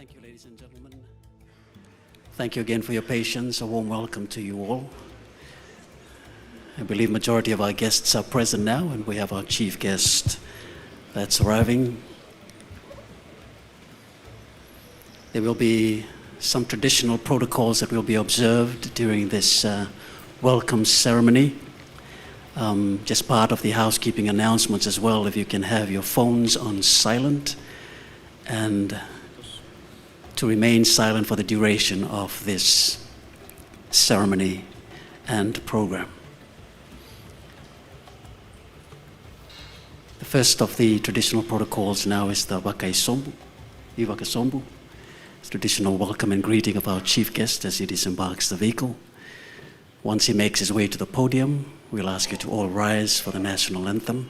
Thank you, ladies and gentlemen. Thank you again for your patience. A warm welcome to you all. I believe majority of our guests are present now, and we have our chief guest that's arriving. There will be some traditional protocols that will be observed during this welcome ceremony. Just part of the housekeeping announcements as well, if you can have your phones on silent and to remain silent for the duration of this ceremony and program. The first of the traditional protocols now is the Wakasombu. It's traditional welcome and greeting of our chief guest as he disembarks the vehicle. Once he makes his way to the podium, we'll ask you to all rise for the national anthem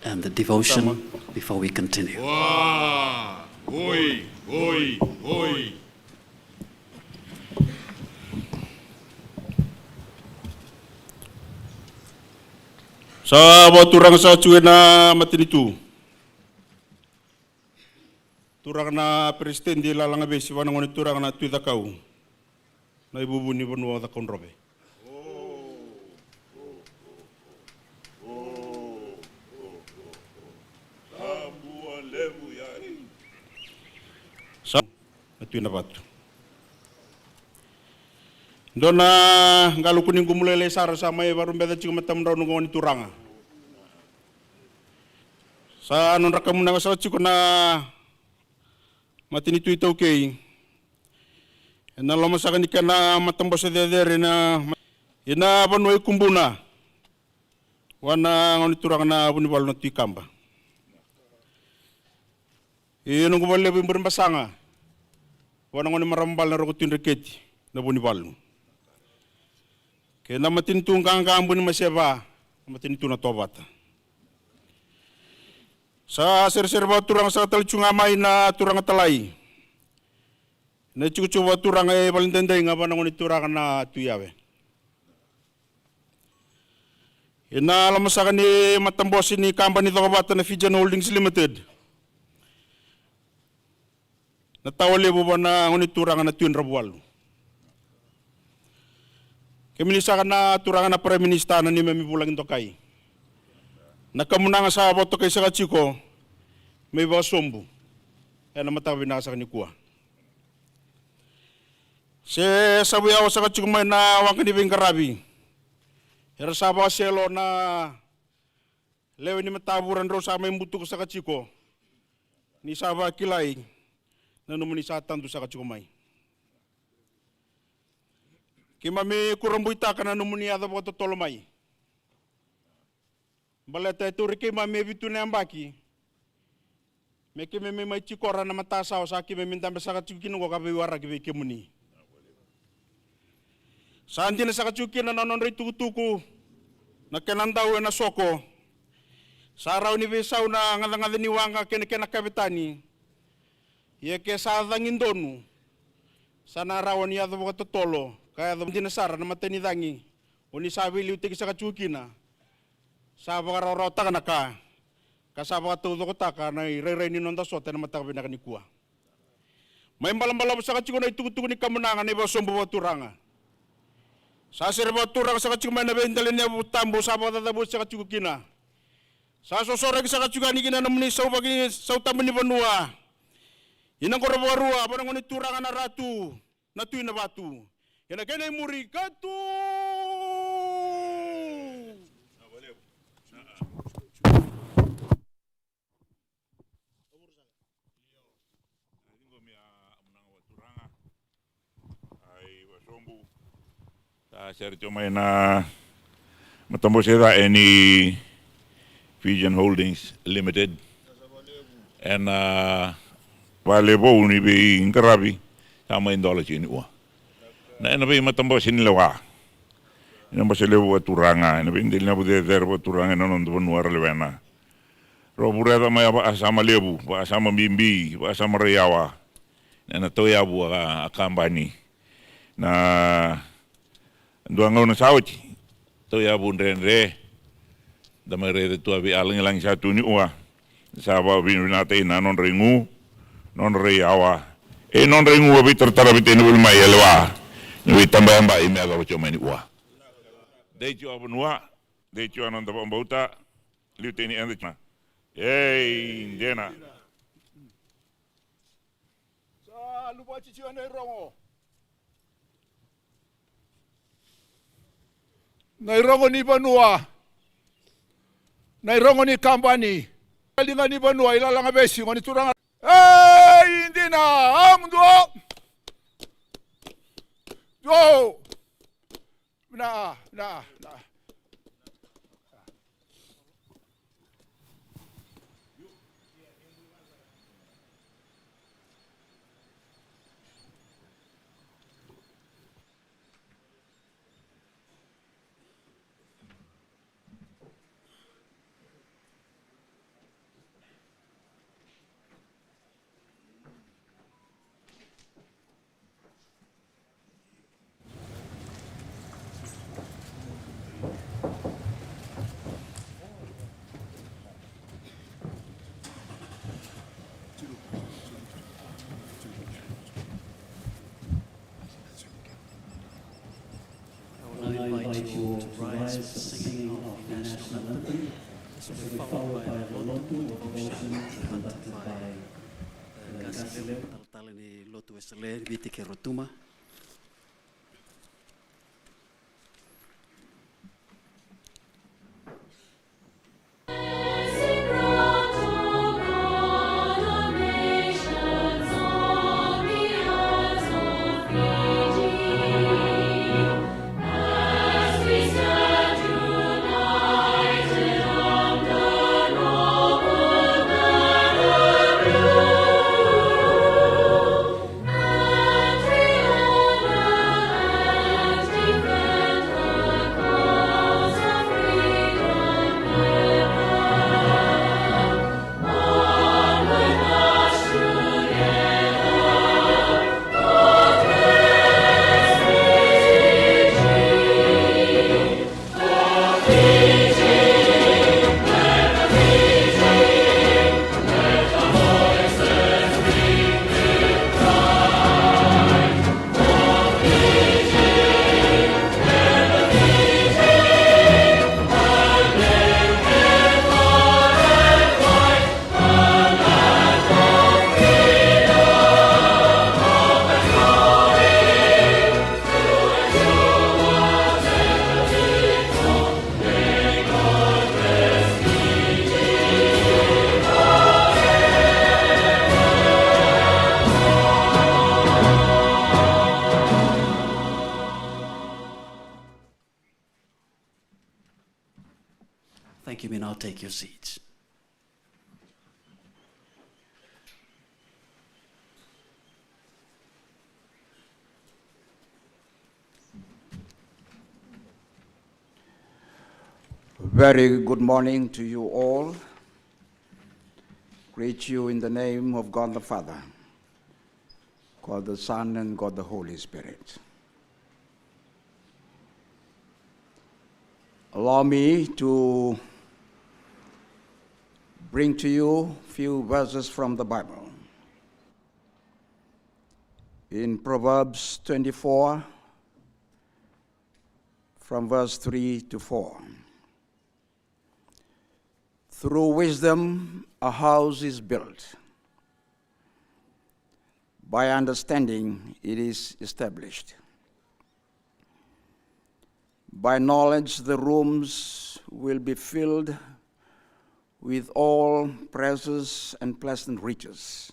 and the devotion before we continue. Wa, oi, oi, oi. Sa turang sa na matinitu. Turang na presiden di lalang abis wana ngoni turang na tuida kau. Na ibu ni benua da konrobe. Sa tuina patro. Dona ngalu kuning kumulele sar sama e baru beda cuma matam raun ngoni turanga. Sa anon rakamu na sa chiku na matini tu itau kei. Na lama sa kanika na matam bose dedere na ina banoi kumbuna. Wana ngoni turanga na buni balu na tu kamba. Nung kumale bimburin basanga. Wana ngoni marambal na rokutin reketi na buni balu. Kaya na matintung kang buni masyaba, matintu na tobata. Sa ser-serba turang sa talchungamay na turang talay. Na chukuchuwa turang ay balintenday nga ba nang turang na tuyawe. Ina alam sa ni matambos ni company tobata na Fijian Holdings Limited. Natawali mo ba na ngunit turang na tuyan rabualo. Keminisa na turang na Prime Minister na ni Mami Bulang Tokay. Nakamunang sa aboto kay sa kachiko, may basombu. Kaya na matabi na sa kanikua. Se sabi ako sa kachiko may na wakanibing karabi. Hera saba selo na lewe ni mataburan ro sa may mbuto ko sa kachiko. Ni saba kilay na numuni sa tanto sa kachiko may. Kima may kurambuita ka na numuni ada po tolomay. Baleta itu riki mami bitu nembaki. Meki memi mai cikora na matasa o saki memi tambe saka cukin ko kabe wara kibe kemuni. Santi na saka cukin na nonon ritu tuku na kenandau na soko. Sarau ni besau na ngadang ni wanga kena kabitani. Ye ke sa dangindonu. Sana rawan ya do tolo kaya do dinasara na mateni dangi. Oni sabili utik saka cukina. Saba ka rorota ka naka, kasaba ka tudo ko taka na re-re ni nonda sote na matakabi na kanikua. May malam-malam sa kachiko na itukutuko ni kamunangan na iba sombo turanga. Sa sirba turanga sa kachiko may nabendali niya butambo saba ka tatabot sa kachiko kina. Sa sosorek sa kachiko ni kina naman ni sa ubagi sa utamo ni Banua. Inang korabarua, parang ngunit turanga na ratu, na tuwi na batu. Yan na kaya na muri katu! Saya cuma na matambos eda any Fijian Holdings Limited and valebo ni be ingkarabi sama indola sini ua na ena be matambos ini lewa ina base lewa turanga ena be indil na bude derbo turanga nonon do nuara lewena robura da mai ba sama lebu ba sama bimbi ba sama riawa ena toya bu akambani na Duang na sauti, to ya bun renre, damai re tu abi alang satu ni ua, Sa wa vinu natin na non ringu, non rei awa. E non ringu wa bitar tarabite ni bulma yelwa. Ni tambah mbak ime aga baca main wa. Deju abunwa, deju ananda pambauta, liuteni andechna. Hey, Jena. Sa lupa cici ane rongo. Nairongo ni banua. Nairongo ni kampani. Linga ni banua ilalanga besi ngoni turanga. Hey, indina, amdo. Yo. Nah. I invite you to rise for the singing of the national anthem. This will be followed by a lotu of devotion conducted by Gasileo Taltalini Lotu Esele Vitike Rotuma. Thank you. May now take your seats. Very good morning to you all. Greet you in the name of God the Father, God the Son, and God the Holy Spirit. Allow me to bring to you a few verses from the Bible. In Proverbs 24, from verse 3 to 4. Through wisdom, a house is built. By understanding, it is established. By knowledge, the rooms will be filled with all precious and pleasant riches.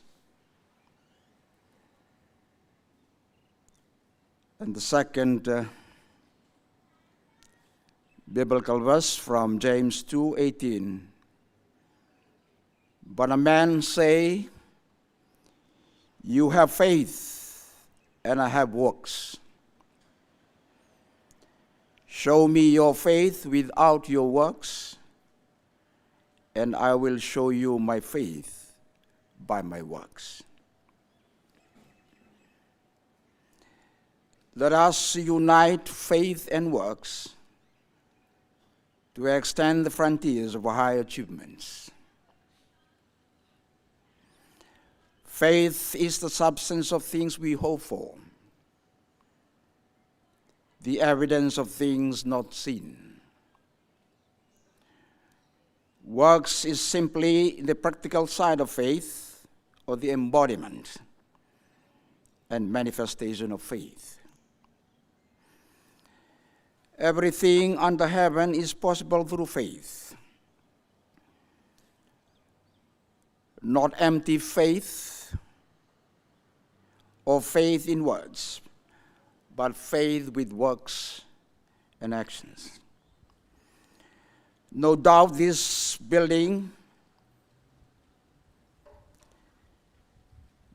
And the second biblical verse from James 2:18. But a man say, you have faith, and I have works. Show me your faith without your works, and I will show you my faith by my works. Let us unite faith and works to extend the frontiers of our high achievements. Faith is the substance of things we hope for, the evidence of things not seen. Works is simply the practical side of faith, or the embodiment and manifestation of faith. Everything under heaven is possible through faith. Not empty faith or faith in words, but faith with works and actions. No doubt this building,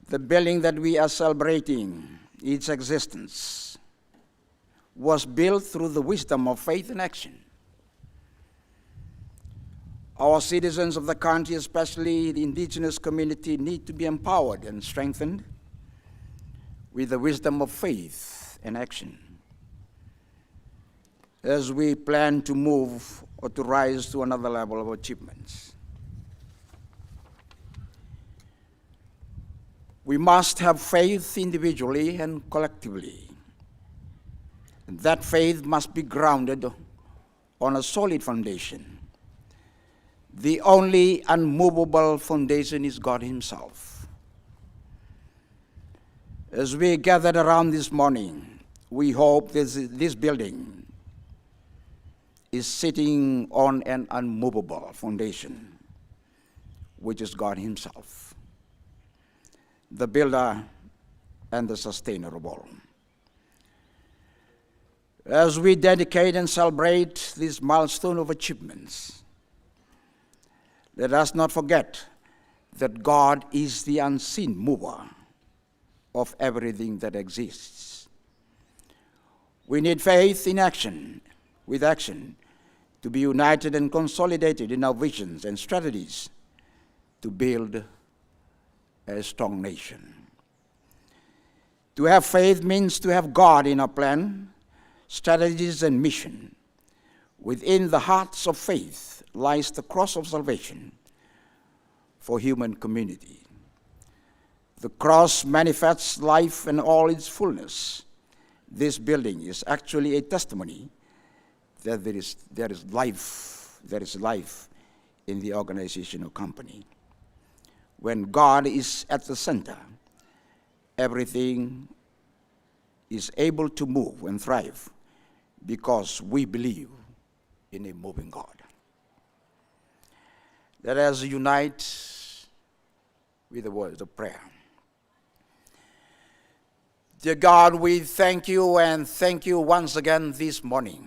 the building that we are celebrating its existence, was built through the wisdom of faith and action. Our citizens of the country, especially the indigenous community, need to be empowered and strengthened with the wisdom of faith and action as we plan to move or to rise to another level of achievements. We must have faith individually and collectively. And that faith must be grounded on a solid foundation. The only unmovable foundation is God Himself. As we gathered around this morning, we hope this building is sitting on an unmovable foundation, which is God Himself, the builder and the sustainer of all. As we dedicate and celebrate this milestone of achievements, let us not forget that God is the unseen mover of everything that exists. We need faith in action, with action, to be united and consolidated in our visions and strategies to build a strong nation. To have faith means to have God in our plan, strategies, and mission. Within the hearts of faith lies the cross of salvation for human community. The cross manifests life in all its fullness. This building is actually a testimony that there is life in the organizational company. When God is at the center, everything is able to move and thrive because we believe in a moving God. Let us unite with the words of prayer. Dear God, we thank you and thank you once again this morning.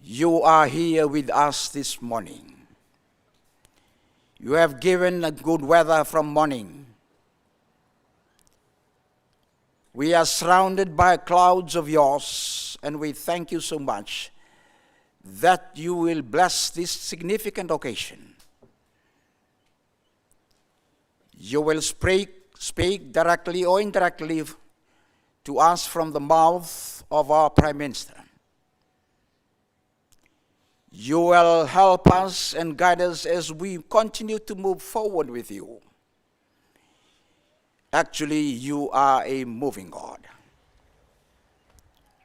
You are here with us this morning. You have given a good weather from morning. We are surrounded by clouds of yours, and we thank you so much that you will bless this significant occasion. You will speak directly or indirectly to us from the mouth of our Prime Minister. You will help us and guide us as we continue to move forward with you. Actually, you are a moving God.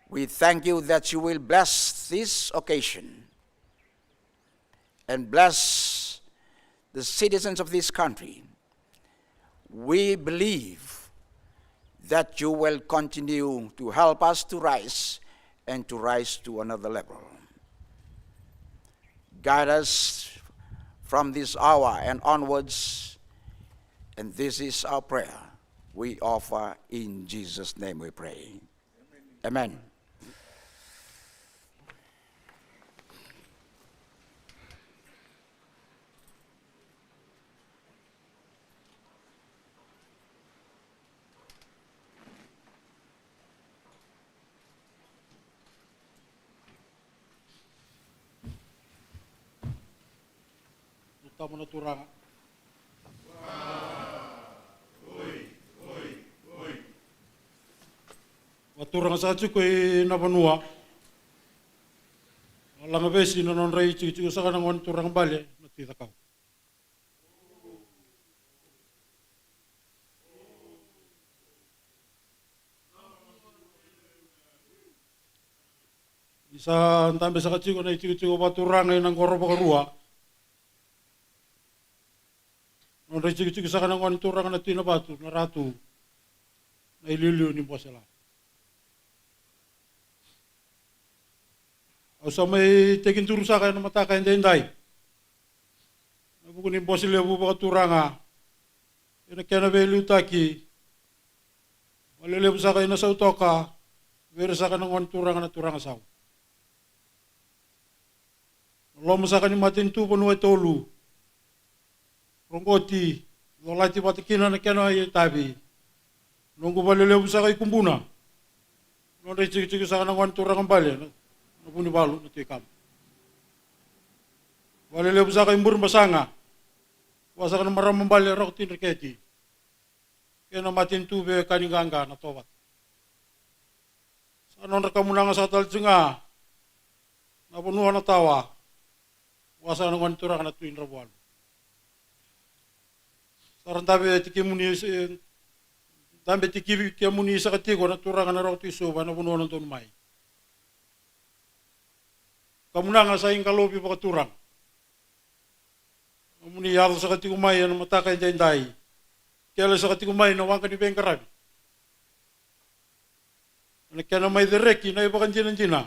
We thank you that you will bless this occasion and bless the citizens of this country. We believe that you will continue to help us to rise and to rise to another level. Guide us from this hour and onwards, and this is our prayer. We offer in Jesus' name we pray. Amen. Tama na turanga. Waturanga sa tsuko e navanua. Langa besi na non rei tsuko sa kanang on turang bale natita kau. Isa tambe sa kachiko na ichiko baturanga inang koropa karua. Non rechiko sa kanang wan turanga na tina batu na ratu. Na ililiu ni posela. Asa may tekin turu sa kaya na mataka hindi. Nabuko ni posela buba katuranga. Ina kaya na beliu taki. Malilip sa kaya na sa utoka. Vera sa kanang wan turanga na turanga saw. Lomo sa kanya matintu panuay tolu. Rongkoti, lolati patikina na kena ay tabi. Nunggu balileo sa kay kumbuna. Nung rechik-chik sa kanang wan turang bali, napuni balo na tikam. Balileo sa kay mbur basanga. Wasa kanang maramang bali rak tinriketi. Kena matintu be kaninganga na towat. Sa non rakamunanga sa taltsinga. Napunuhan na tawa. Wasa kanang wan turang na tuin rabualo. Sarang tabi tiki muni tambe tiki kia muni sa katiko na turang na roti Suva na puno ng tunmay. Kamuna nga sa ingkalobi pa katurang. Muni yalo sa katiko may na matakay day. Kaya sa katiko may na wangka ni Bengkarabi. Kaya na may direki na iba kan jina.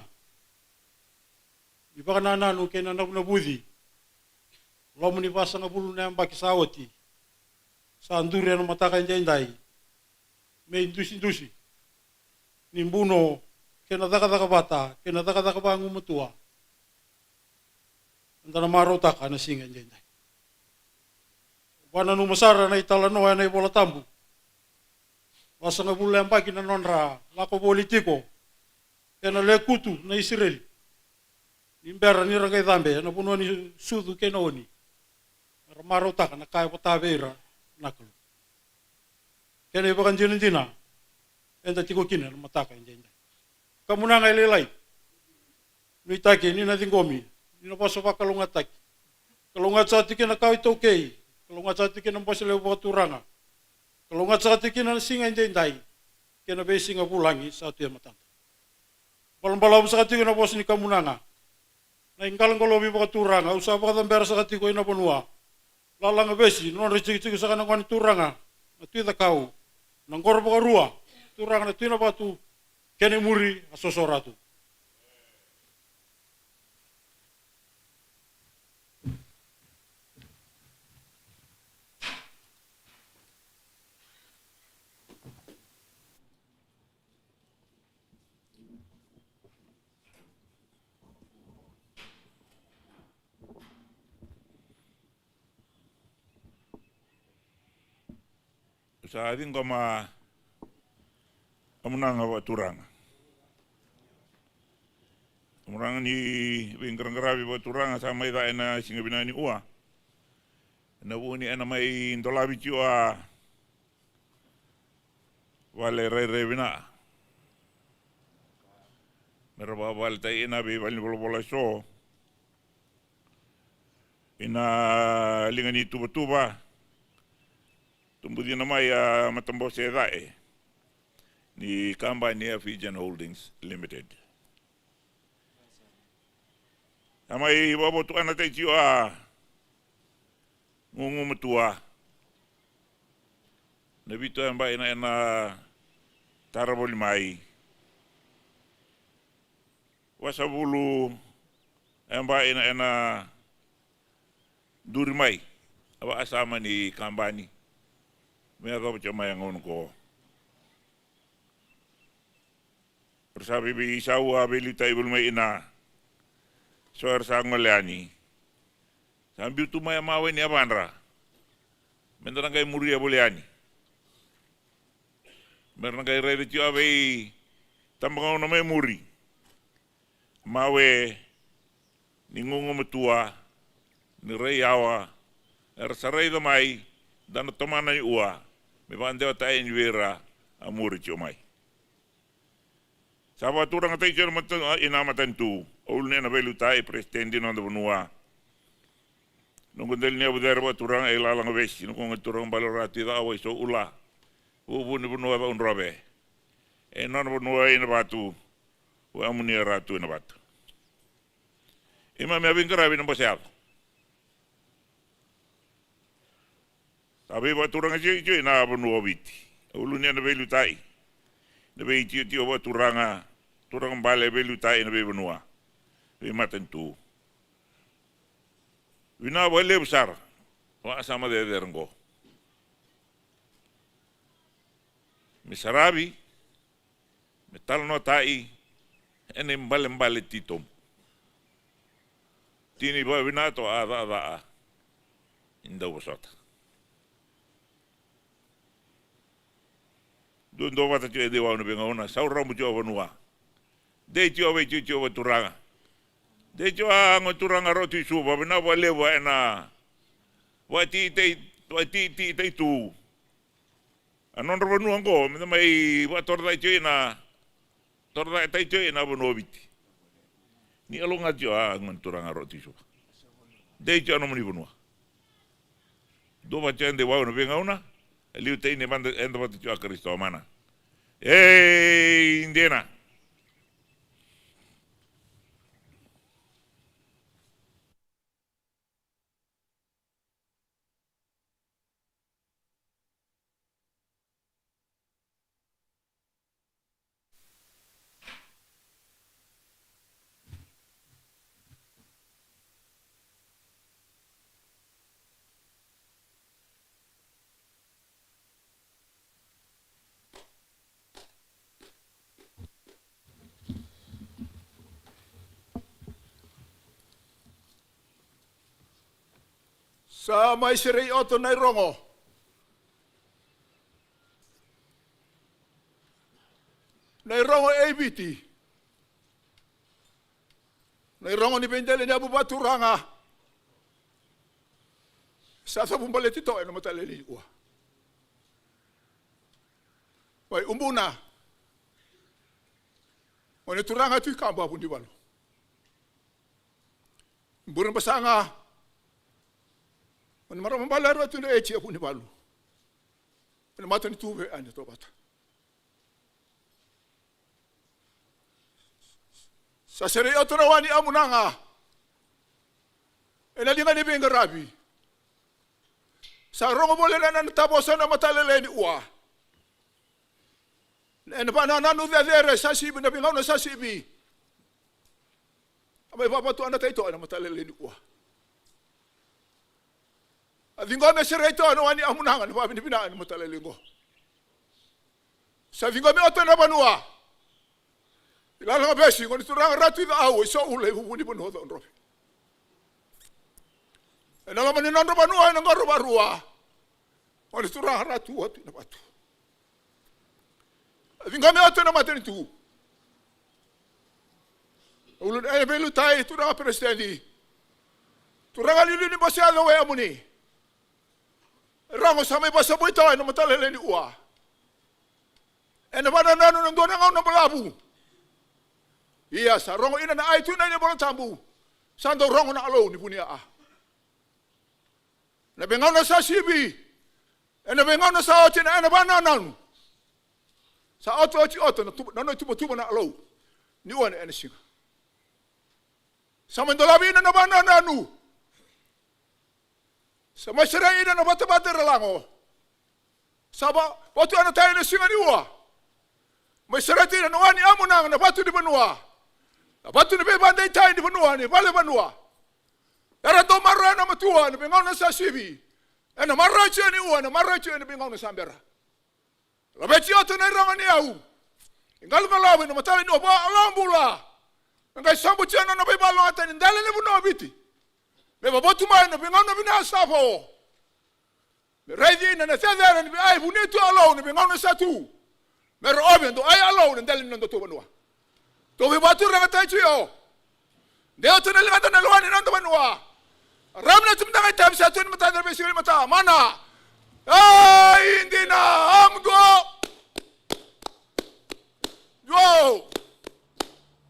Iba ka nanano kaya na nabudi. Lamu ni basa nga bulo na yung bakisawati. Sa anduri na matakay day. May indusi. Nimbuno, kinadaka-daka bata, kinadaka-daka ba ang umutua. Anda na marota ka na singan day. Wana numasara na italanoa na ibola tambu. Basa nga bulo yung baki na nonra, lako politiko. Kaya na lekutu na Israel. Nimbera ni rangay dambe, na puno ni sudu kena oni. Marota ka na kaya patabeira. Nakalo. Kaya iba kan jina. Enda tiko kina na mataka injenda. Kamuna nga ililay. Nuitaki ni nating gomi. Ni na paso pa kalungataki. Kalungat sa tiki na kawit okay. Kalungat sa tiki na pasalaw pa turanga. Kalungat sa tiki na singa injenday. Kaya na besi nga pulangi sa atu yung matanda. Balang-balaw sa tiki na pos ni kamuna nga. Na ingkalang kalobi pa turanga. Usapa ka tambera sa tiki ko inapunua. Lalang besi, non recik-cik sa kanang kani turanga, na tuita kau, nang korpo karua, turanga na tuina batu, kene muri asosoratu. Sa ating kama amunang awa turang. Amunang ni bingkarang-karabi ba turang sa may daan na singabina ni uwa. Nabuuni na may dolabi tiwa wale re-rebina. Merababal tayo inabi bali bola-bola so. Ina lingan ni tuba-tuba. Tumbudian na may matambaw sa edae ni kampanya Fijian Holdings Limited. Amay babotuan natin siyo ngumutua. Nabito ang ba ina tarabol may. Wasabulu ang ba ina durimay. Aba asama ni kampanya. May ako pa yang ngon ko. Persabi bi isawa belita ibul may ina. Soar sa ngoliani. Sambil tu may mawe ni abanra. Mendarang kay muria boleani. Mendarang kay rede ti abe tambang na may muri. Mawe ningungo metua ni reyawa. Ersaray damay dan tomana ni uwa. Me bande ta enwera amuri chomai. Saba turang ta ijer mat ina matantu. Ulne na belu tai presidente no bonua. Nung del ni abudar ba turang ela lang besi nung turang balorati da awai so ula. Ubu ni bonua ba unrobe. Non bonua ina batu. Wa amuni ratu ina batu. Ima me abing karabi ng pasyal. Sabi ba turang aja na benua biti. Ulunya na belu tai. Na be tio ba turang bale belu tai na be benua. Be matentu. Wina wale besar. Wa sama de derenggo. Misarabi. Metal no tai. Ene mbale titom. Tini ba wina to ada. Inda wasata. Doon wata tio de wa no benga ona sau ramu tio vanua. De tio wa turanga. De tio ngo turanga roti Suva bina wa lewa ena. Wa ti tu. Anon ro vanua ngo me mai wa torda tio na. Torda tio na vanua biti. Ni alonga tio ngo turanga roti Suva. De tio no moni vanua. Do wa tio de wa no benga ona. Liu te ne banda enda wat tio Kristo mana. Indiana. Sa mai serei oto nai rongo. Nai rongo ABT. Nai rongo ni bendele ni abu baturanga. Sa pumbale tito eno mataleli ua. Wai umbuna. Wane turanga tu kamba pun di balu. Burung pasanga. Wane marama balar tu ne echi pun di balu. Wane mata ni tuve ane to bata. Sa sere oto na wani amunanga. Ena linga ni benga rabi. Sa rongo bole na tabosa na matalele ni ua. Ena pa na nanu de sasibi na bingaw na sasibi. Amay papa tu ana taito na matalele ni ua. Avingo na sere ito ano wani amunanga na pabi ni binaan na matalele ngo. Sa vingo me oto na banua. Ilala nga besi ngoni turanga ratu ida awo iso ule hubuni pun hoto onrofi. Ena lama ni nando banua ina ngoro barua. Ngoni turanga ratu watu ina batu. Vingame oto na mateni tu. Ulun ene belu tai turanga presidenti. Turanga lili ni basi alo we amuni. Rango samai basa boita ina matalele ni ua. Ene bana nanu nandona ngau na balabu. Iya sa rongo ina na aitu na ni bola tambu. Sando rongo na alo ni punia a. Na bengau na sa sibi. Ene bengau na sa oche na ene bana nanu. Sa oto na no tuba na alo. Ni wane ene singa. Sa mandolabi ina na bana nanu. Sa masira ina na bata relango. Sa batu ana tayo na singa ni ua. Masira ina na wani amunang na batu di banua. Na batu ni bebandai tayo di banua ni bale banua. Era to marra na matua ni bengau na sa sibi. Ena marra chio ni ua na marra chio ni bengau na sambera. Labechi oto na irangan ni au. Ingal ngalawi na matali ni oba alambula. Ngai sambu chano na beba longa ni ndale ni buno biti. Beba botu mai na bengau na bina safo. Reidi na tedera ni ai bunitu alo ni bengau na satu. Mero obi ndo ai alo ni ndale ni ndo to banua. To be batu ranga tai chio. Deo to na lingata na luani ndo banua. Ramna tumdanga tam satu ni mata besi mata mana. Ay, hindi na! Amgo! Yo!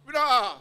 Bina!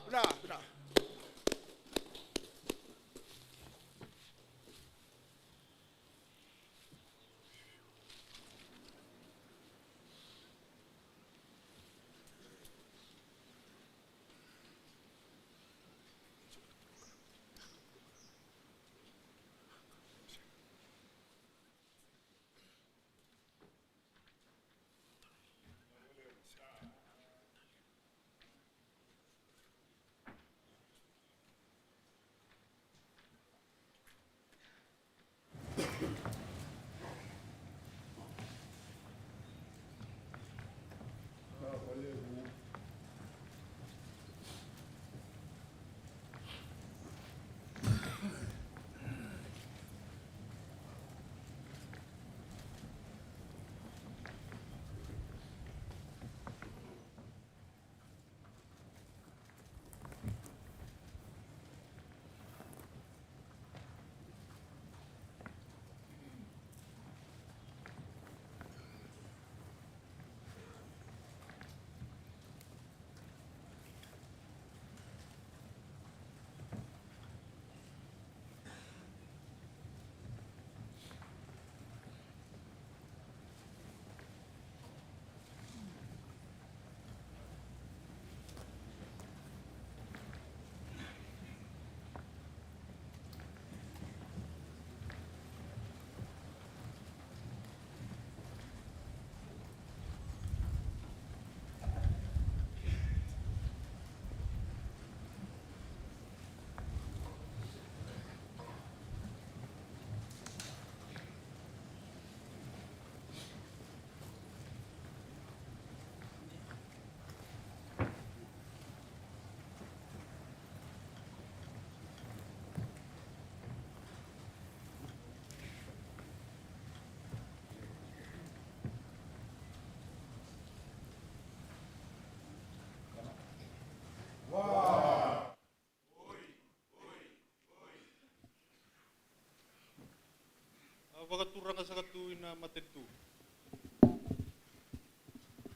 Pagaturang ka sa katuin na matentu.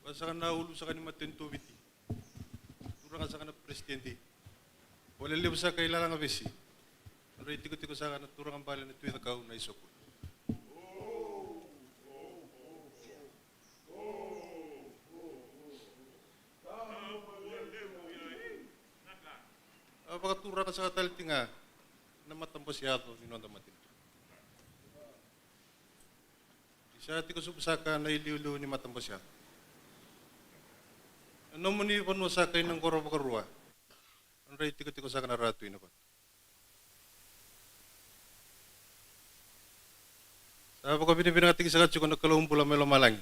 Basta ka naulu sa kanil matentu biti. Turang ka sa kanil presidente. Wala liw sa kailangan nga besi. Pero itiko-tiko sa kanil turang ang bala na tuwi na kao na isoko. Pagaturang ka sa kataltinga na matamposyado ni Nonda Matinto. Isa ti ko subsaka na iliulo ni matamposyado. Ano mo ni pano sa kayo ng koro-karua? Ano rin tiko-tiko sa kanaratoy na pa? Sa ako binibinating sa katsi ko nagkalawang pula may lumalangi.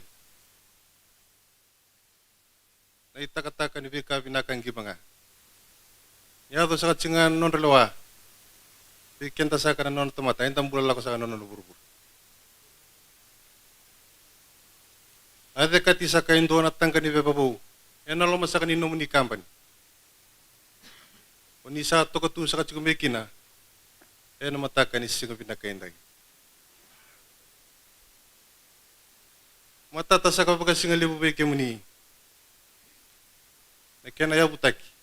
Naitakataka ni Vika binakang gibanga. Yado sa katsingan non relawa. Bigyan ta sa kanan non tumata. Intang bulal ako sa kanan non buru-buru. Ate kati sa kain doon at tangka ni Bebabu. Yan na loma sa kanino mo ni company. O ni sa to katu sa katsikumikin na. Yan na mataka ni singo pinakainday. Matata sa kapag singa libo beke mo ni. Nakianaya butaki.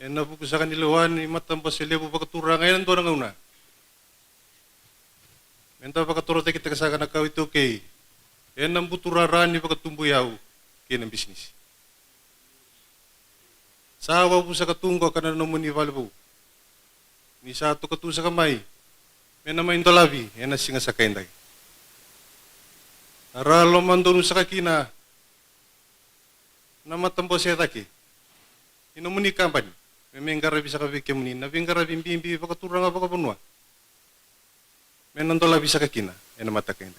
E nabuko sa kaniluhan ni matampas si Lebo pagkatura ngayon doon ang una. Menta pagkatura tayo kita kasaka na kawito kay e nang buturaraan ni pagkatumbuyaw kaya ng bisnis. Sa awa po sa katunggo ka na naman ni Valbo. Ni sa ato katu sa kamay. May naman yung dalabi. E na singa sa kainday. Aralo man doon sa kakina na matampas siya taki. Inumuni kampany. May ngarabi sa kabikyam ni, nabing ngarabi bimbi pagkatura nga pagkapunwa. May nandolabi sa kakina, yan ang matakain.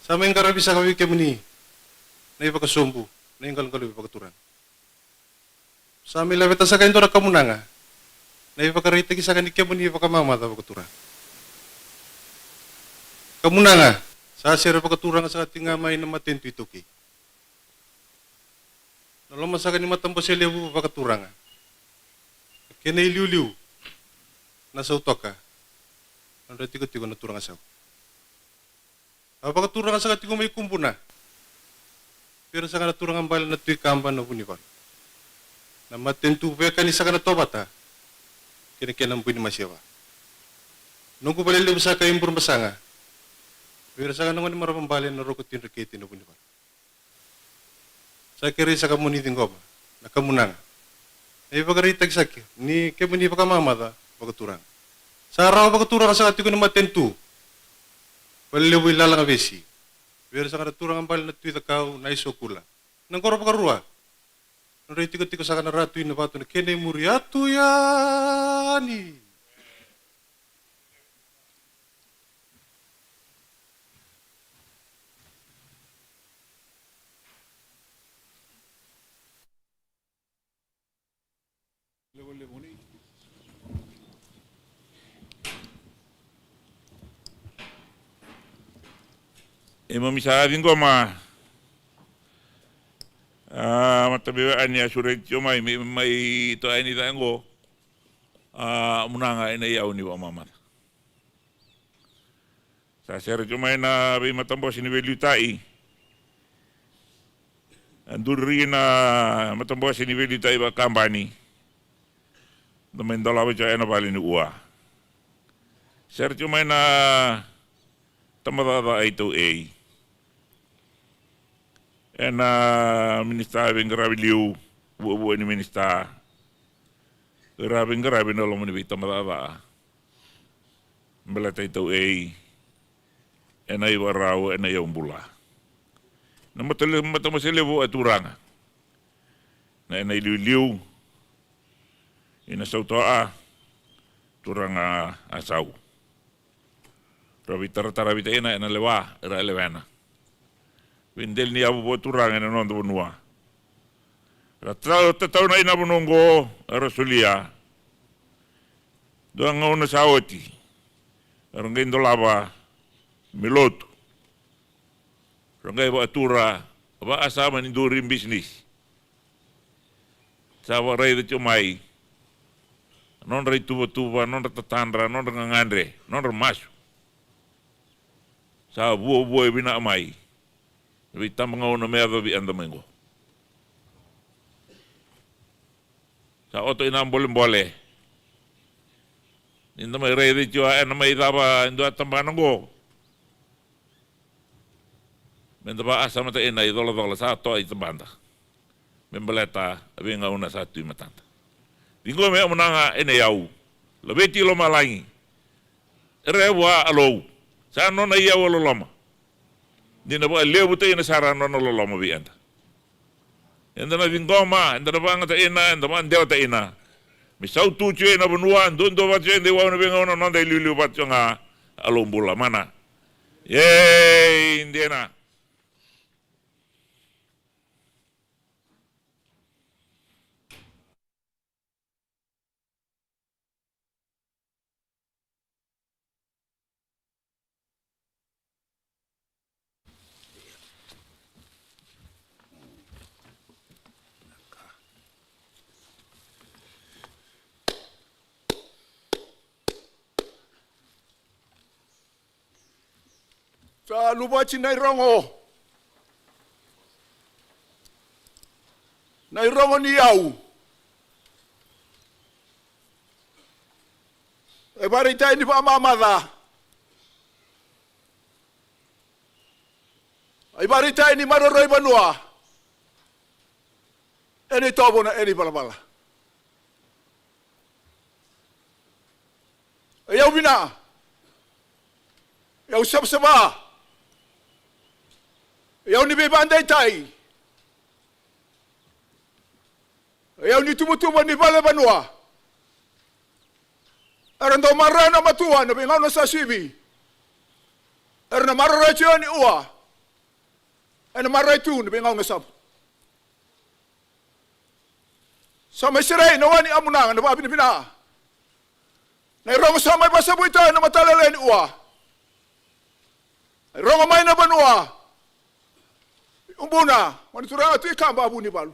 Sa may ngarabi sa kabikyam ni, na ipagkasumbu, na yung kalong-kalong pagkaturan. Sa may labita sa kain doon na kamunanga, na ipagkaritagi sa kanikyam ni ipagkamamata pagkaturan. Kamunanga, sa asira pagkaturan sa ating amay na matinto ituki. Nalaman sa kanin matampo siya liyo pagkaturan nga. Kaya nailiw-liw, nasa utok ka, ang ratiko-tiko na turang asaw. Pagkaturang sa katiko may kumpo na, pero sa kanaturang ang bala na tuwi kampan na punipal. Na matentu pa kanisa ka na tobat ha, kinakianang pwede masyawa. Nung ko baliliw sa kayong burmasanga, pero sa kanang ni marapang bala na rokotin raketin na punipal. Sa kiri sa kamuniting ko ba, nakamunang. Ay pagaritag sa ni kemuni pakamamata pagaturan. Sa araw pagaturan ka sa katiko na matentu. Paliwi lalang abesi. Pero sa kanaturang ang bal na tuwi takaw na isokula. Nang koro pakarua. Nang tiko-tiko sa kanaratu na bato na kene muriatu yani. Mamisabing ko matabiwaan niya sulit yung may ito ay nita ko muna nga inayaw ni Wamamat. Sa seret yung may na matambo siniwelyo tayo. Andun rin na matambo siniwelyo tayo ba company. Naman dalawa siya na bali ni Uwa. Seret yung may na tamatata ito A. En minister grabe liu buo ni minister grabe na lo mo ni bita matata melata ito ay en ay waraw en ay umbula na matamasile buo aturang na en ay liu ina sautoa turang asaw rabi tara bita ina en lewa era elevena Windel ni abu boturang na non bunua. Ratao na ina bunongo rasulia. Doang ngona sawati. Rangin dolaba miloto. Rangai ba atura ba asama ni durim business. Sawa ray de chumai. Non ray tuba non tatandra non ngandre non masu. Sa buo bina mai. Vi tamanga ona mea vi anda mengo. Sa oto ina boleh. Inda mai rei di jua ena mai daba indo tambanango. Men daba asa mata ina i dola sa to i tambanda. Men baleta abenga una sa tu matanta. Dingo me amunanga ene yau. Labeti lo malangi. Rewa alo. Sa nona ia lo lama. Dina ba lebu te ina sara nona lo lama bi anda. Enda na dingoma, enda na banga ta ina, enda man dela ta ina. Mi sau tu chue na benua, dondo ba chue de wa na benga ona nonda liu ba chunga alombula mana. Ye indiana. Sa lubachi nai rongo. Nai rongo ni au. E bari tai ni pa mamada. Ai bari tai ni maroroi banua. Eni tobo na eni balabala. E au bina. E au sab-saba. Iau ni bebandai tai. Iau ni tumutuba ni bale banua. Erando marana matua na bingau na sasibi. Erna mararai tia ni ua. Erna mararai tu na bingau na sabu. Sama sirai na wani amunanga na babi ni bina. Na irongo samai basabu ita na matalele ni ua. Irongo mai na banua. Umbuna, manituranga tu ikamba abuni balu.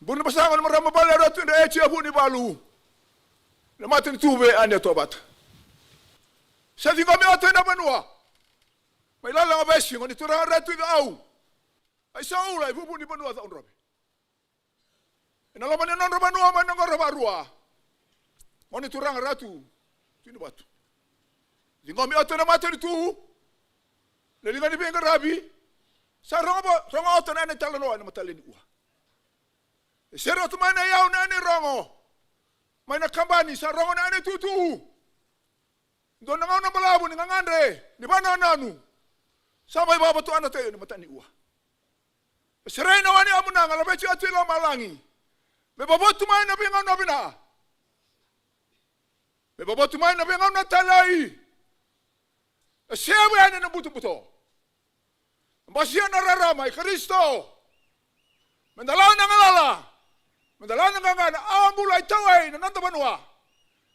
Buni pasanga na marama bale ratu na echi abuni balu. Na mati ni tube ane tobat. Sa dingo me oto na banua. Mai lala nga besi, ngani turanga ratu ida au. Ai sa ula, ibu buni banua za unrobe. Ina lama ni nonro banua, mai nangoro barua. Ngani turanga ratu, tini batu. Dingo me oto na mati ni tu. Lelinga ni benga rabi. Sa rongo oto na ane talanoa na mataleni ua. E sero oto mai na iau na ane rongo. Mai na kambani sa rongo na ane tutu. Ndo na ngau na malabu ni ngangandre. Ni bana nanu. Sa mai baba tu ana tayo na matani ua. E serai na wani amunanga la bechi atu ilo malangi. Me babotu mai na benga na bina. Me babotu mai na benga na talai. Siapa yang nak butuh-butuh? Masih nak ramai Kristo. Mendalam nangalala. Mendalam nangalala. Ambulai tawai nanti banua.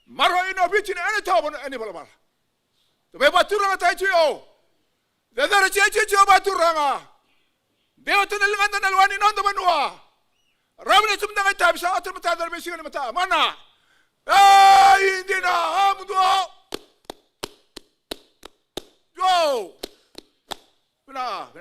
Marah ini bici ni ane tahu bana ane bala-bala. Tapi baturanga tai cio. Dadar cio baturanga. Dia tu nalingan dan nalwani nanti banua. Ramai cuma nangai tahu bisa atur mata dalam besi ni mata mana? Ini na amdo. Go! Benar.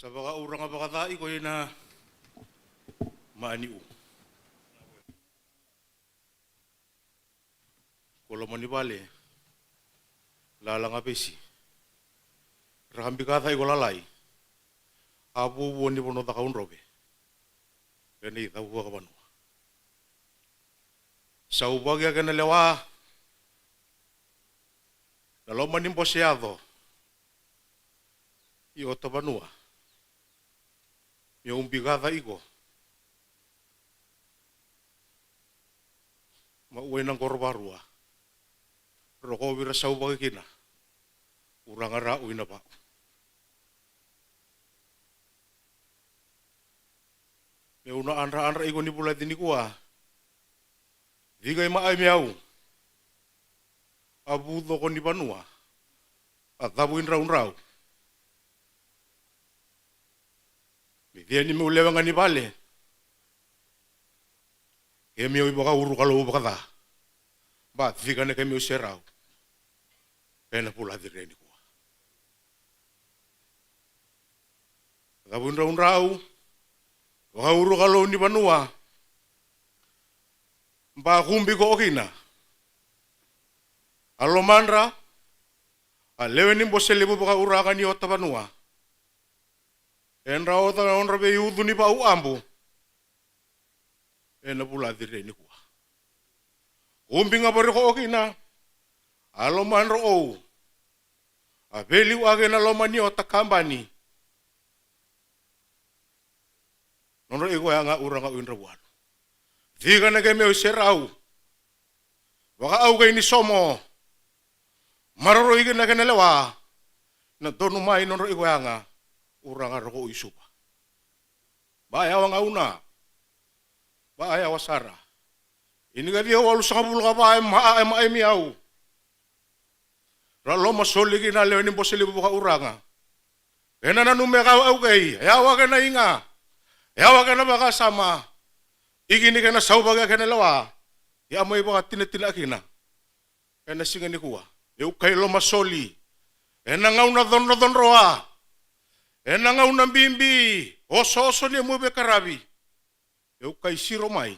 Sa baka urang nga baka tayo ko yun na maaniu. Kolo mo ni bale, lalang apesi. Rakambi ka tayo ko lalay. Apu buwan ni pono takaun robe. Kani tahu ka banua. Sa ubagya ka na lewa, naloman ni bosyado, iota banua. Yung bigada iko, mauwi ng korbarua. Roko wira sa ubagay kina, urang ara uwi na pa. Yung naanra-anra iko ni pula din kuwa, di kay maay miyaw, abudo ko ni banua, at tabuin raun-raw. Diyan ni ulewa nga ni bale. Kemi o baka uru kalau baka ta. Ba fika ne kemi o serau. Kena pula dire ni ko. Gabun rau. Baka uru kalau ni banua. Ba kumbi ko okina. Alomandra. Alewe ni bosele baka uraga ni ota banua. Enra ota na onra be yudu ni pa uambo. Ena pula dire ni kuwa. Kumbi nga pare ko okina. Aloman ro. Abeli wage na loman ni ota kambani. Nonro iko nga ura nga uinra buwan. Diga na keme o serau. Waka au kay ni somo. Maroro ike na kanalawa. Na dono mai nonro iko nga. Urang aroko isupa. Baya wang auna. Baya wasara. Ini ka dia walu sakabul ka ba ay miyaw. Ralo masoli kina lewe ni bosili buka uranga. Kena na numeka au kay. Yawa ka na inga. Yawa ka na baka sama. Igini ka na saubaga ka na lawa. Ya mo iba ka tinatina kina. Kena singa ni kuwa. Yung kay lo masoli. Kena ngauna don roa. Enanga unang bimbi, oso ni mo be karabi. Eu kay siro mai.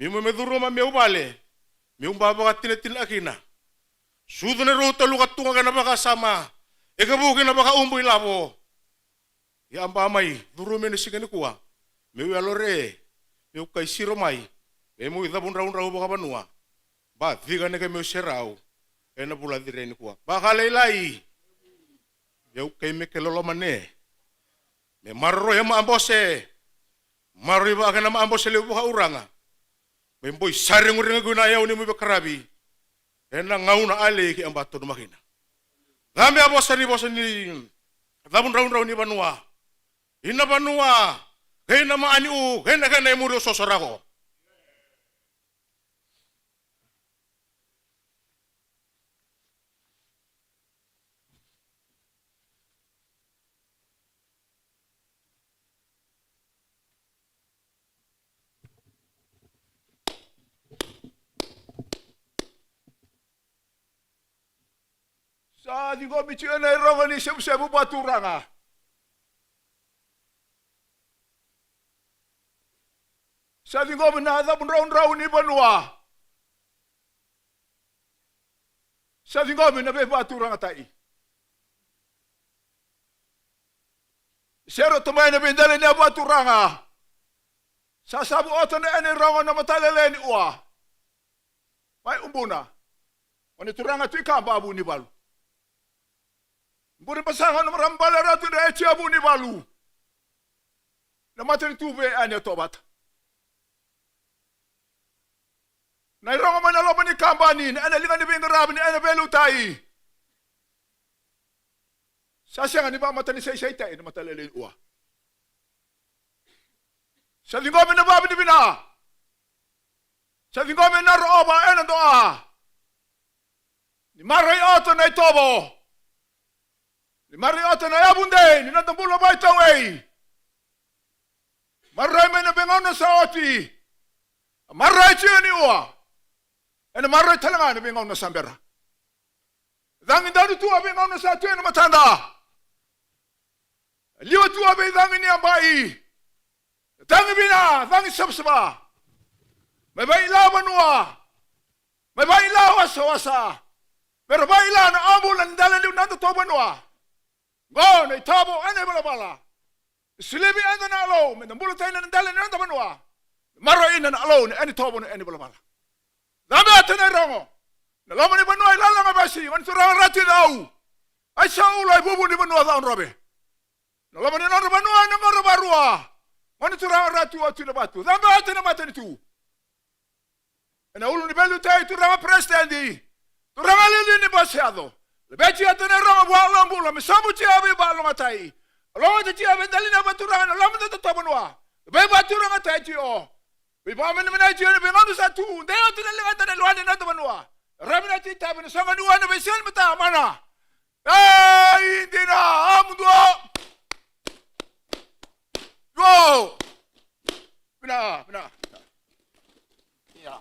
Mi mo meduro ma meu bale. Mi baba ka tinatin akina. Sudo na ruta lukat tunga ka na baka sama. Ekabukin na baka umboy labo. Ya amba mai, duro me nesigani kuwa. Meu alore. Eu kay siro mai. E mo idabun raun baka banua. Ba diga ne ka meu serau. Ena pula dire ni kuwa. Baka lailai. Yau kay me kelolo mane. Me marro ya maambose. Marro iba ka na maambose lebu ka uranga. Me boy saring uring guna yaw ni mo bakarabi. Ena ngauna ale ki ambato no makina. Ngami abosa ni dabun raun ni banua. Ina banua. Kay na maani u, kay na muri sosorako. Sa di ko bitsiyan na irongan ni sebu baturanga. Sa di ko binada pun raun ni banua. Sa di ko binabe baturanga tai. Sero tumay na bindali niya baturanga. Sa sabu oto na ene rongan na matalele ni uwa. May umbuna. Wani turanga tu ikamba abu ni balu. Buri pasangan merambala ratu na echi abu ni balu. Na materi tuve ane tobat. Na ironga manaloba ni kambani, na ane linga ni bingarabi ni ane belu tai. Sasya nga ni ba matani say tai na matalele uwa. Sa lingomi na babi ni bina. Sa lingomi na rooba ene doa. Ni maray oto na itobo. Ni maray oto na yabunde, ni natambulo ba itaway. Maray may nabingaw na sa oti. Maray siya ni uwa. Ene maray talaga nabingaw na sambera. Dangin dadu tuwa bingaw na sa ito na matanda. Liwa tua be dangi ni ambai. Dangi bina, dangi sabsaba. May baila manua. May baila wasa. Pero baila na ambulan dalan liw nanto to manua. Go na itabo ane bala. Silibi ando na alo, men mbulo tayo na dalan nanto manua. Maro ina na alo ni ane tobo na ane bala. Dami ate na rongo. Nalaman ni manua ilala nga basi, mansurang rati daw. Ay sa ulay bubu ni manua daon robe. Nalaman ni noro manua na ngoro barua. Mansurang rati wa tu na batu. Dami ate na mata ni tu. Na ulu ni belu tayo tu rama presidendi. Tu rama lili ni basiado. Lebechi ate na rongo buwa lambula. Misamu chi abe ba longa tayo. Longa chi abe dali na batu ranga. Nalaman na to manua. Lebe batu ranga tayo chi o. Bipa men menai chi o. Bingandu sa tu. Deo tu na lingata na luwane na to manua. Ramina ti tabi na sanga nuwa na besian mata mana. Ay, hindi na. Amundo. Go. Bina. Yeah.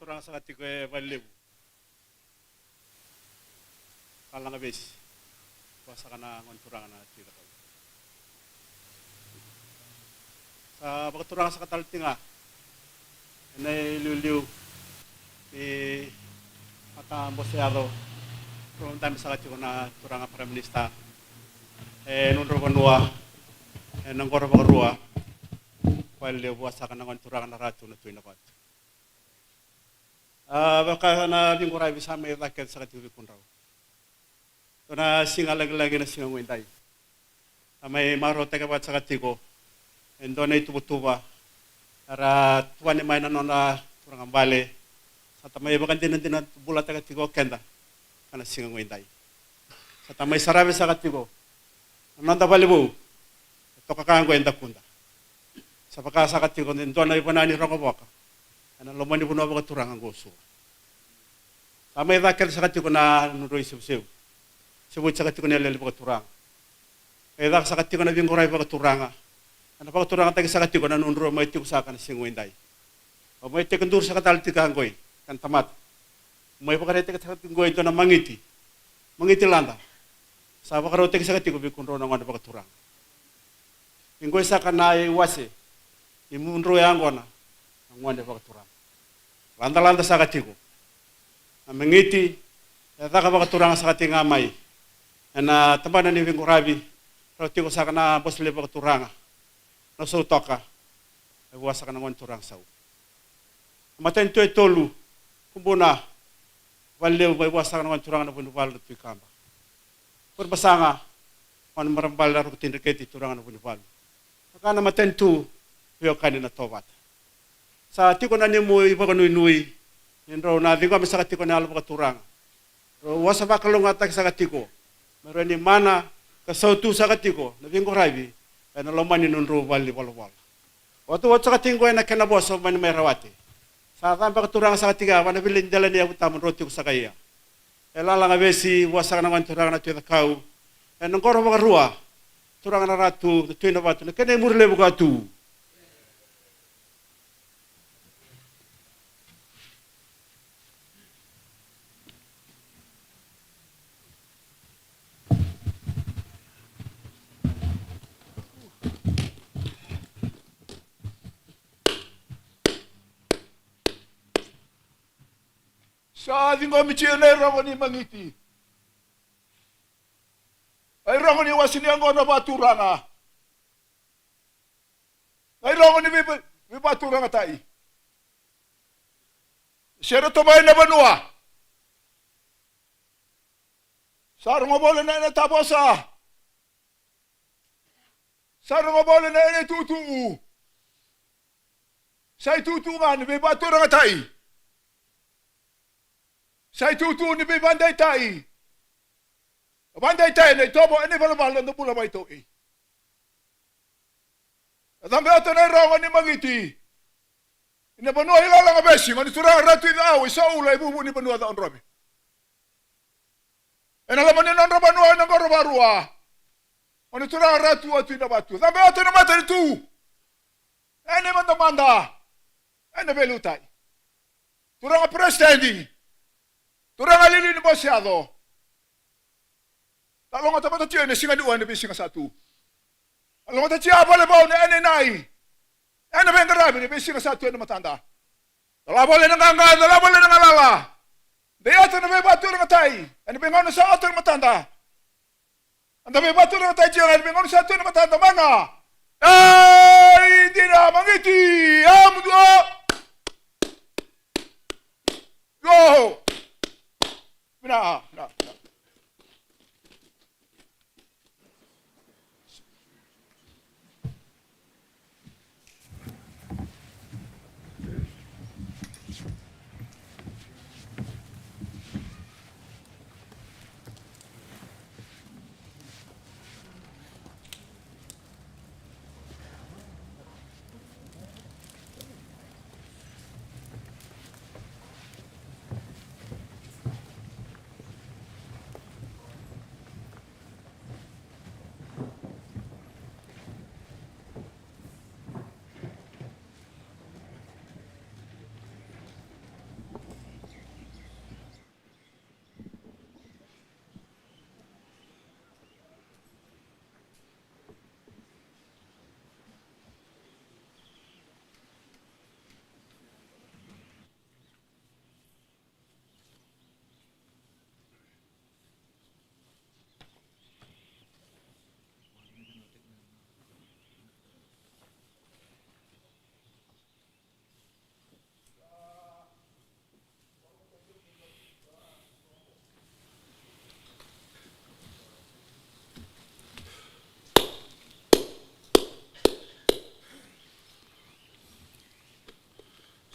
Orang sa kati ko valeu. Kala nga bes. Basa ka na ngonturang na tira ko. Sa pagturang sa kataltinga. Nay luliu mata boseado. From time sa kati ko na turang Prime Minister. Nunro banua. Nang koro bagrua. Valeu basa ka na ngonturang na ratu na tuina ko. Baka na bingkurai bisa may rakyat sa katiwi kunraw. To na singa lagi na singa ngwintay. May maro teka bat sa katiko. Endo na itubutuba. Para tuwan ni may nanona turang ambale. Sa tamay bakan din bulat sa katiko kenda. Kana singa ngwintay. Sa tamay sarabi sa katiko. Nanda balibu. Ito kakang kwenta kunda. Sa pagkasa katiko endo na ipanani rongobaka. Ana lomani puno ba turang ang goso. Tamay rakyat sa katiko na nuroy siw. Sibut sa katiko na lele ba turang. Dak sa katiko na bingkurai ba turanga. Ana pa turanga tagi sa katiko na nunro may tiko sa kan singwenday. O may tekendur sa kataltika anggoy kan tamat. May pakarete ka sa katiko ito na mangiti. Mangiti landa. Sa pakarote sa katiko bikunro na ngana ba turang. Inggoy sa kanay wase. Imunro yangona. Ngwande ba turang. Landa sa katiko. Mengiti, taka ba turang sa katinga may. Na tabanan ni Vingurabi, roti ko sa kana bosle ba turanga. No so toka. Ewa sa kana turang saw. Maten to tolu. Kumbuna. Valeu ba ewa sa kana turang na bunubal tu kamba. Perbasanga on marambal ro tindiketi turang na bunubal. Kana maten tu yo kanina tobat. Sa tiko na ni mo iba nui indro na dingo sa katiko na albo katurang ro wasa ba kalong atak sa katiko mero ni mana ka sautu sa katiko na bingo raibi na lomani nunro wali walwal wato sa katingo na kana boso man may rawati sa tamba katurang sa katiga wana bilin dala ni abutam roti ko sa kaya elala nga besi wasa na turang na tuwa kau nang koro ba ruwa turang na ratu tuina batu na kene murle bugatu Sa dingo michine rongo ni mangiti. Ay rongo ni wasini ang na baturanga. Ay rongo ni baturanga tai. Sero tomay na banua. Sarong obole na ina taposa. Sarong obole na ina tutu. Sai tutu nga ni baturanga tai. Sai tutu ni bandai tai. Bandai tai na tobo ene balabala no pula mai to e. Adambe ato na rongo ni mangiti. Ina banua hilala nga besi ngani turang ratu ida awi sa ula ibubu ni banua da onrobe. Ena lamani na onro banua na ngoro barua. Ngani turang ratu atu ina batu. Adambe ato na mata ni tu. Ene manda. Ene belutai. Turang presidenti. Turang alili ni bosiado. Talong ata mata tiyo ni singa duan ni singa satu. Talong ata tiyo abale bau ni ene nai. Ene bengarabi ni singa satu ene matanda. Dalabole nanganga, dalabole nangalala. Deyata na bebatu ng tay. Ene bengono sa ato ng matanda. Anda bebatu ng tay tiyo ene bengono sa ato ng matanda mana. Ay, di na mangiti. Amdo. Go. Na.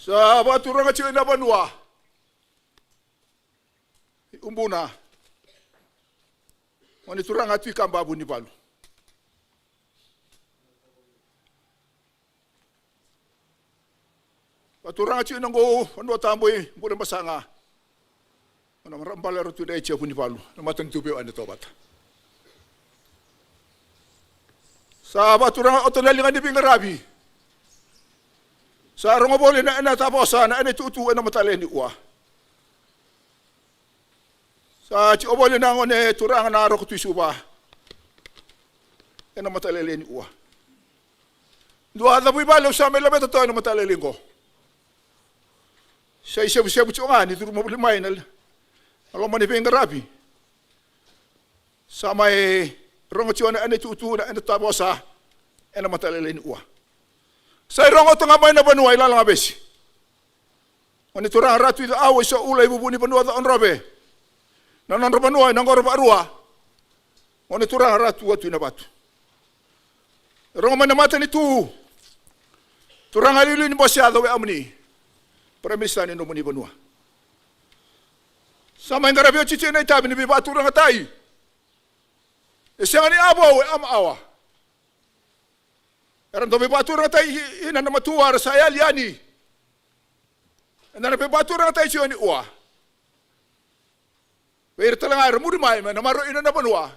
Sa baturang at siya na banwa. Umbuna. Maniturang at ikang babu ni Balu. Baturang at siya nang go, ano tamboy, muna masanga. Ano marambalaro tunay siya po ni Balu. Namatang tubiyo ano to bata. Sa baturang at otonalingan ni Bingarabi. Sa arong obole na ina taposa na ina tutuan na matali ni uwa. Sa ci obole na ngone turang na aro kutu Suva. Ina matali ni uwa. Dua da bui balo sa mela beto to na matali lingo. Sa sebu chunga ni turu mo limay na. Alo mani Bingarabi. Sa may rongo ci na ina tutu na ina taposa ina matali ni uwa. Sa rongo to nga may na banua ilala nga besi. Ngani turang ratu ito away sa ulay bubuni banua da onrobe. Nanonro banua nangoro barua. Ngani turang ratu watu ina batu. Rongo may namata ni tu. Turang alili ni bosyado we amni. Premisa ni nomuni banua. Sa may ngarabyo chichi na itabi ni bibatu rang atay. Isang ni abo we amawa. Eran dobe batura tay ina na matuwa sa ayaliani. Ina na batura tay siyo ni uwa. Pero talaga ay rumuri may na maro ina na banwa.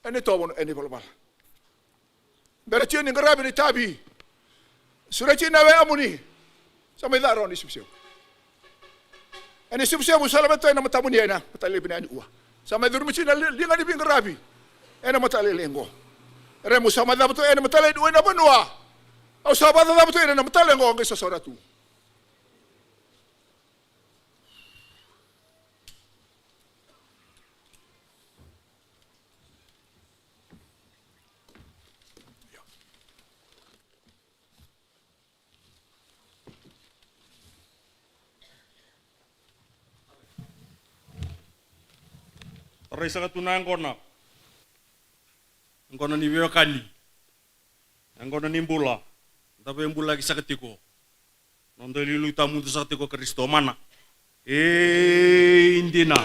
Ani tobo ani balbal. Pero siyo ni ngarabi ni tabi. Surachi na we amuni. Sa may daro ni sibsiyo. Ani sibsiyo mo salamat tayo na matamuni na matalibin ani uwa. Sa may durmusi na linga ni Bingarabi. Ena matalilengo. Remo sama dapat ena matale duwe na banua. Au sabada dapat ena matale ngo ngisa soratu. Tarai sa katuna ang kona ni Viwakani, ang kona ni Mbula, tapi yang Mbula kisah ketiko, nonton lilu tamu tu sakti ko Kristo mana, indina,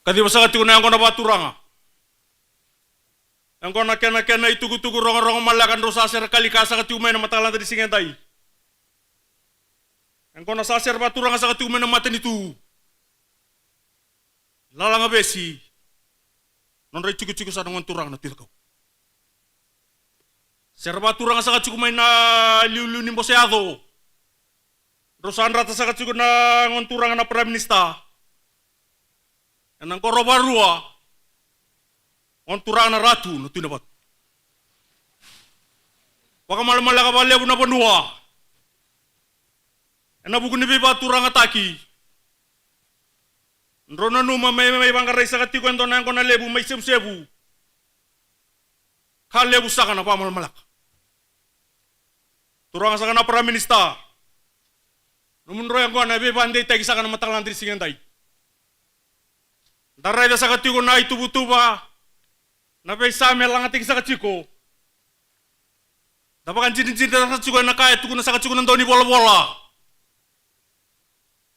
kadi masa ketiko na ang kona baturanga, ang kona kena itu tugu rong malakan dosa ser kali kasa ketiko main matalan tadi singentai, ang kona saser baturanga sa ketiko main matan itu. Lalang abesi, non rai cukup sa ngon turang na tilkaw. Serba turang sa cukup main na liu ni boseado. Rosan rata sa cukup na ngon turang na prime minister. Enang korobarua, ngon turang na ratu no tinabat. Waka malam ka bale na panua. Ena buku ni beba turang ataki. Rona numa may bangkaray sa katiko ento na kona lebu may sebu. Kalebu sa kana pa malak. Turang sa kana prime minister. Numun royang ko na be bande tagi sa kana matalan diri singentai. Daray da sa katiko na itubutuba. Na be samel lang ating sa katiko. Dapakan jin sa katiko na kaya tuko na sa katiko ng doni bola-bola.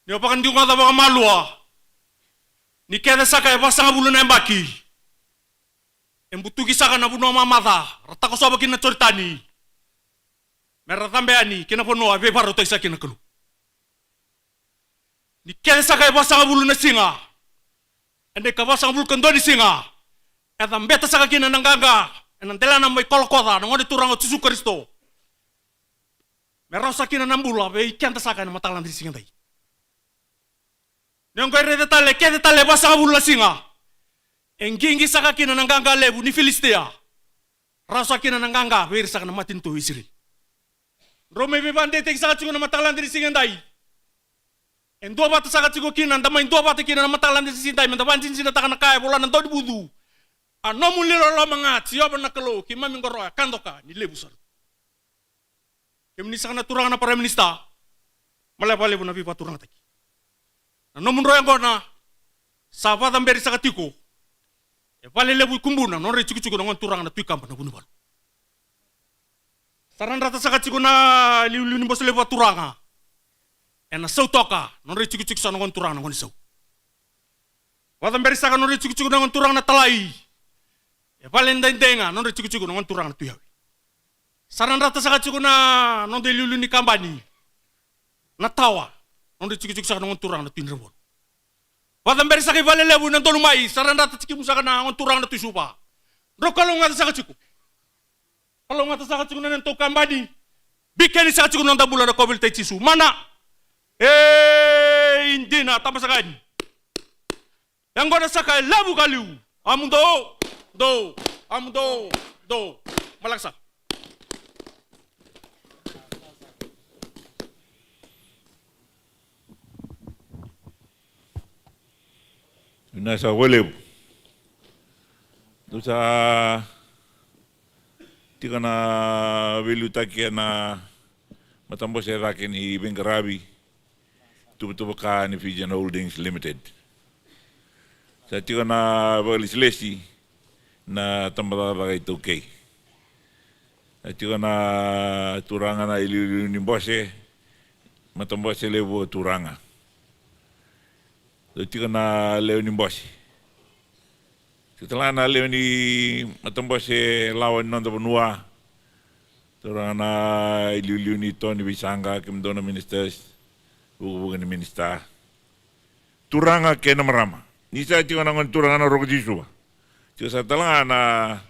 Ni apakan di ko nga tabakan malua. Ni kaya saka e pasang bulu na embaki. Embutugi saka na buno mamata. Rata ko soba kina choritani. Merah tambeani kina pono abe baro to isa kina kelu. Ni kaya saka e pasang bulu na singa. Ende ka pasang bulu kandoni singa. Eta mbeta saka kina nangaga. Enan tela na may kolokota ngode turang o Yesus Kristo. Merah sakina nambula be kenta saka na matalan di singa dai. Yang kaya detale basa kabulu singa. Enggingi saka kina nanganga lebu ni Filistia. Rasa kina nanganga bir saka na matin tu Israel. Rome be bande tek saka cugo na matalan diri singa dai. Endo bata saka cugo kina ndama endo bata kina na matalan diri singa dai menda banjin sina takana kaya bola nan todi budu. Anomu lilo lo mangat siapa na kelo kima mingoroya kandoka ni lebu sar. Kemni saka na turang na para minista. Malapa lebu na pipa turang taki. Nomun royang kona, sahabat amberi sakatiko, vale lebu kumbuna, non re cukup nongon turang na tuikam na bunu balu. Saran rata sakatiko na liu ni bos lebu turanga, ena sau toka, non re cukup sa nongon turang na ngon sau. Wat amberi sakan non re cukup nongon turang na talai, vale ndenga, non re cukup nongon turang na tuyawi. Saran rata sakatiko na non de liu ni kambani, na tawa. Non dicik-cik sa ngon turang na tinrebon. Watam beri sakay vale lebu nan tolu mai saranda ta cikimu sa na ngon turang na tu Suva. Ro kalau ngata sa ciku. Kalau ngata sa ciku nan to kambani. Bikeni sa ciku nan tabula na kobil te cisu. Mana? Indina tama sa kan. Yang gona sakay lebu kaliu. Amundo do. Malaksa. Nasa walebu. Dosa tika na velu takia na matambo se raken I Bengarabi tubutubu ka ni Fijian Holdings Limited. Sa tika na bagalislesi na tambara bagay tukay. Sa tika na turanga na iliu ni bose matambo se lebu turanga. Tika na leo ni bosi. Setelah na leo ni matambose lawan nonda benua. Turang na iliu ni Tony Bisanga kemdona ministers bukan minister. Turanga kena merama. Nisa tika na ngon turanga na rogi Suva. Tika setelah na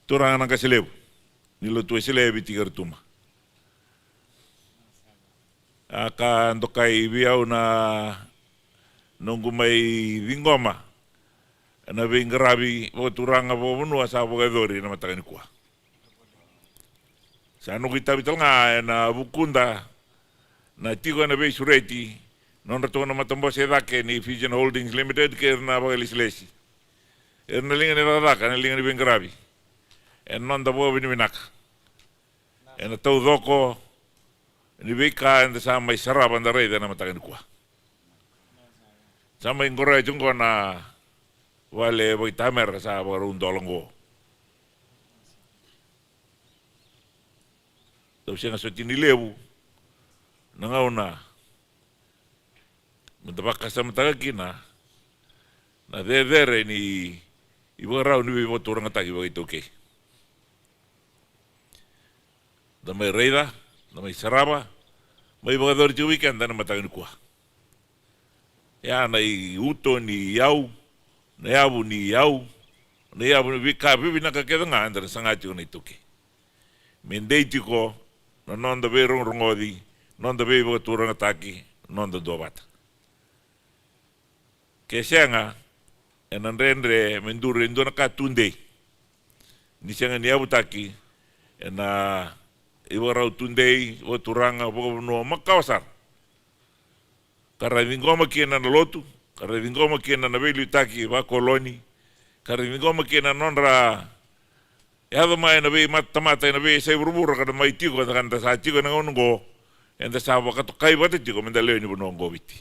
turanga na kasileu. Nilo tu selebi tika rtuma. Akan tokai biau na nunggu mai ringoma na Bengarabi o turanga po bunua sa abogadori na matakan kuah. Sa anu kita bital nga na bukunda na tigo na be sureti non rato na matambo se dake ni Fijian Holdings Limited ke na bagalislesi. Na linga ni radaka na linga ni Bengarabi. Non da bo bini minaka. Na tau doko ni beka and sa mai saraban da rei na matakan kuah. Sama ingora jungko na wale boy tamer sa barun dolongo. Tapos siya nga sa tinilebu, nangaw na, matapaka sa matagakina, na dedere ni iba raw ni iba turang atag iba ito okay. Da may reida, da may saraba, may iba kador ti weekend na matagan kuha. Ya na uto ni yaw, na yabu ni yaw, na yabu ni wikabi binakakeda nga andar sangati ko na ito okay. Mendei ko, na non da be rongodi, non da be iba turang ataki, non da dobata. Kaya nga, en rendre mendure endo na katunde ni sianga ni abutaki na iwa raw tunde o turanga po no makawasar karadingoma kiena na lotu karadingoma kiena na beli taki ba koloni karadingoma kiena nonra yado mai na be matamata na be sai burbura kada mai tigo kada sa tigo na ngongo enda sa ba ka to kai ba tigo mendale ni bono ngobiti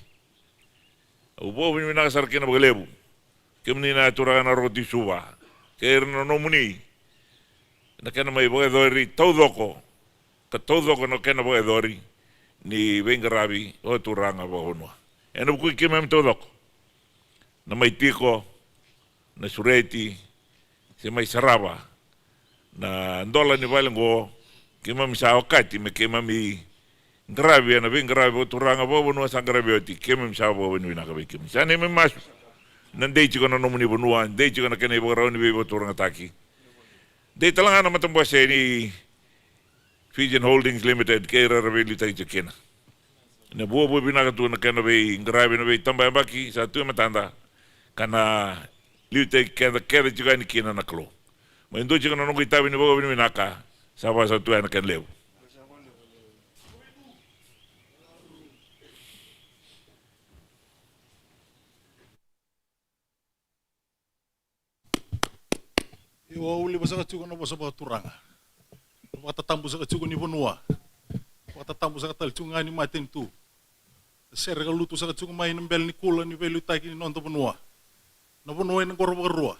ubo ni na sarkina baglebu kemni na turana roti Suva, kerno no muni, na kena mai boe dori taudoko, ka taudoko no kena boe dori, ni vengarabi o turanga bohonua. Eno kui kemem taudoko, na mai tiko, na sureti, se mai saraba, na ndola ni valengo, kemam sa okati me kemami grabi na vengarabi o turanga bohonua sa grabi oti, kemam sa bohonua na kabekim. Sa ne me masu. Nandei chiko na nomuni bonua, nandei chiko na kena ibo rau ni bebo turang ataki. Dei talanga na matambose ni Fijian Holdings Limited kera rabeli tai chikena. Na buo binaka tu na kena bei ngarabi na bei tambay baki sa tu matanda kana liute kena chiko ni kena na klo. Maindo chiko na nongo itabi ni bobo binaka sa ba sa tu na ken leu. Iwa uli basa katuko na basa ba turanga. Watatambu sa katuko ni bonua. Watatambu sa katal tunga ni maten tu. Serga lutu sa katuko mai nambel ni kula ni belu taki ni nonto bonua. Na bonua ni korba rua.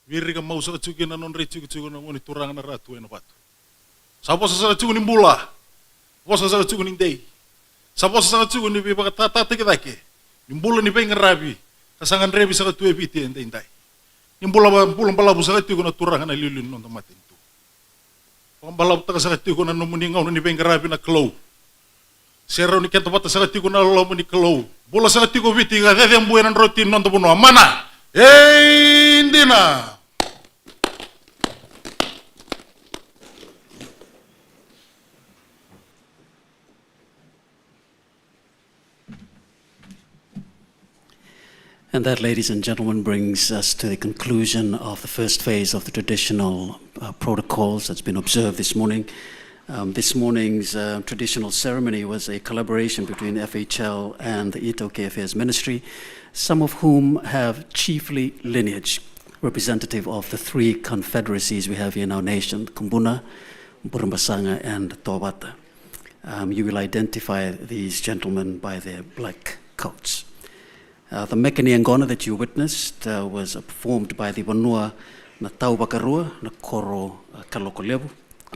Viri ka mau sa katuko na non rechu katuko na ngoni turanga na ratu ena batu. Sabo sa katuko ni bula. Bosa sa katuko ni dei. Sabo sa katuko ni beba tata tikidake. Ni bula ni benga rabi. Kasangan rebi sa katuko ebiti endai. Yung pulang balabu sa kati ko na turangan na lilin nung tamatin to. Pang balabu taka sa kati ko na numuningaw na ni Bengarabi na klow. Sero ni Ketapata sa kati ko na lalamu ni klow. Bola sa kati ko biti ka kaya ang buhay ng rotin nung tapuno. Mana! Hindi na! And that, ladies and gentlemen, brings us to the conclusion of the first phase of the traditional protocols that's been observed this morning. This morning's traditional ceremony was a collaboration between FHL and the Itoke Affairs Ministry, some of whom have chiefly lineage, representative of the three confederacies we have here in our nation, Kumbuna, Burambasanga, and Tobata. You will identify these gentlemen by their black coats. The Mekani Angona that you witnessed was performed by the Wanua na Taubakarua na Koro Kalokolebu.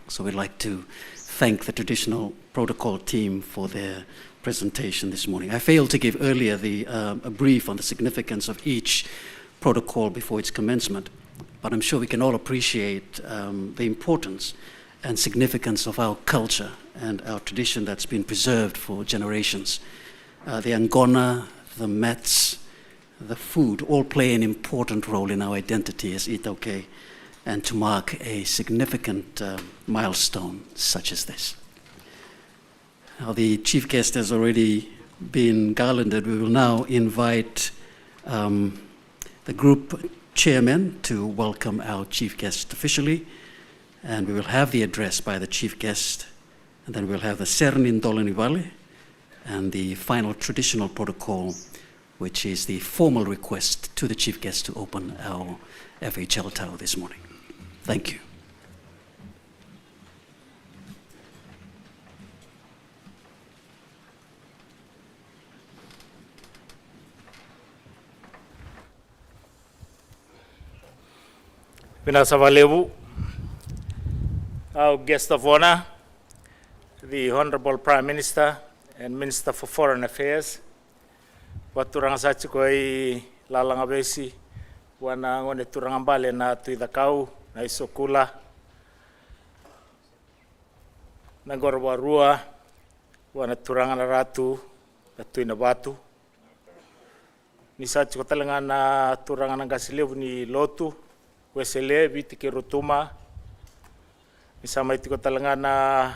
So we'd like to thank the traditional protocol team for their presentation this morning. I failed to give earlier a brief on the significance of each protocol before its commencement, but I'm sure we can all appreciate the importance and significance of our culture and our tradition that's been preserved for generations. The Angona, the mats, the food all play an important role in our identity as Itoke and to mark a significant milestone such as this. Now, the chief guest has already been garlanded. We will now invite the group chairman to welcome our chief guest officially, and we will have the address by the chief guest, and then we'll have the Sernin Dolanivale, and the final traditional protocol, which is the formal request to the chief guest to open our FHL Tower this morning. Thank you. Vinasavalevu, our guest of honor, the Honorable Prime Minister and Minister for Foreign Affairs, Waturanga Sachikoi Lalangabesi, Wana Ngone Turangambale na Tuidakau, na Isokula, Nagorwarua, Wana Turanga Ratu, na Tuinabatu, Nisach Kotalanga na Turanga Nangasilevu ni Lotu, Wesele, Vitike Rutuma, Nisama itiko talanga na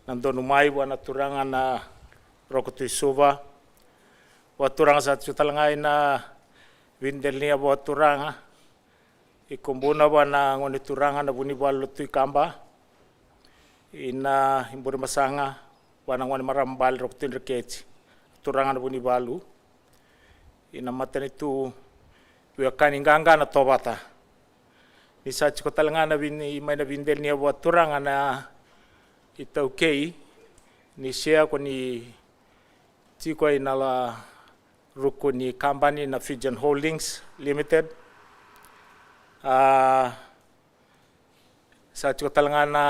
Nandonumai, Wana Turanga na Rokotu Suva, Waturanga sa talanga na Vindelnia Waturanga, Ikumbuna Wana Ngone Turanga na Bunibalo Tuikamba, Ina Imburi Masanga, Wana Ngone Marambal Rokotu Nreketi, Turanga na Bunibalu, Ina matanitu Wiakaninganga na Tobata. Nisa chiko talanga na may nabindel niya buat turanga na ito okay ni siya ko ni chiko ay nala ruko ni company na Fijian Holdings Limited. Sa chiko talanga na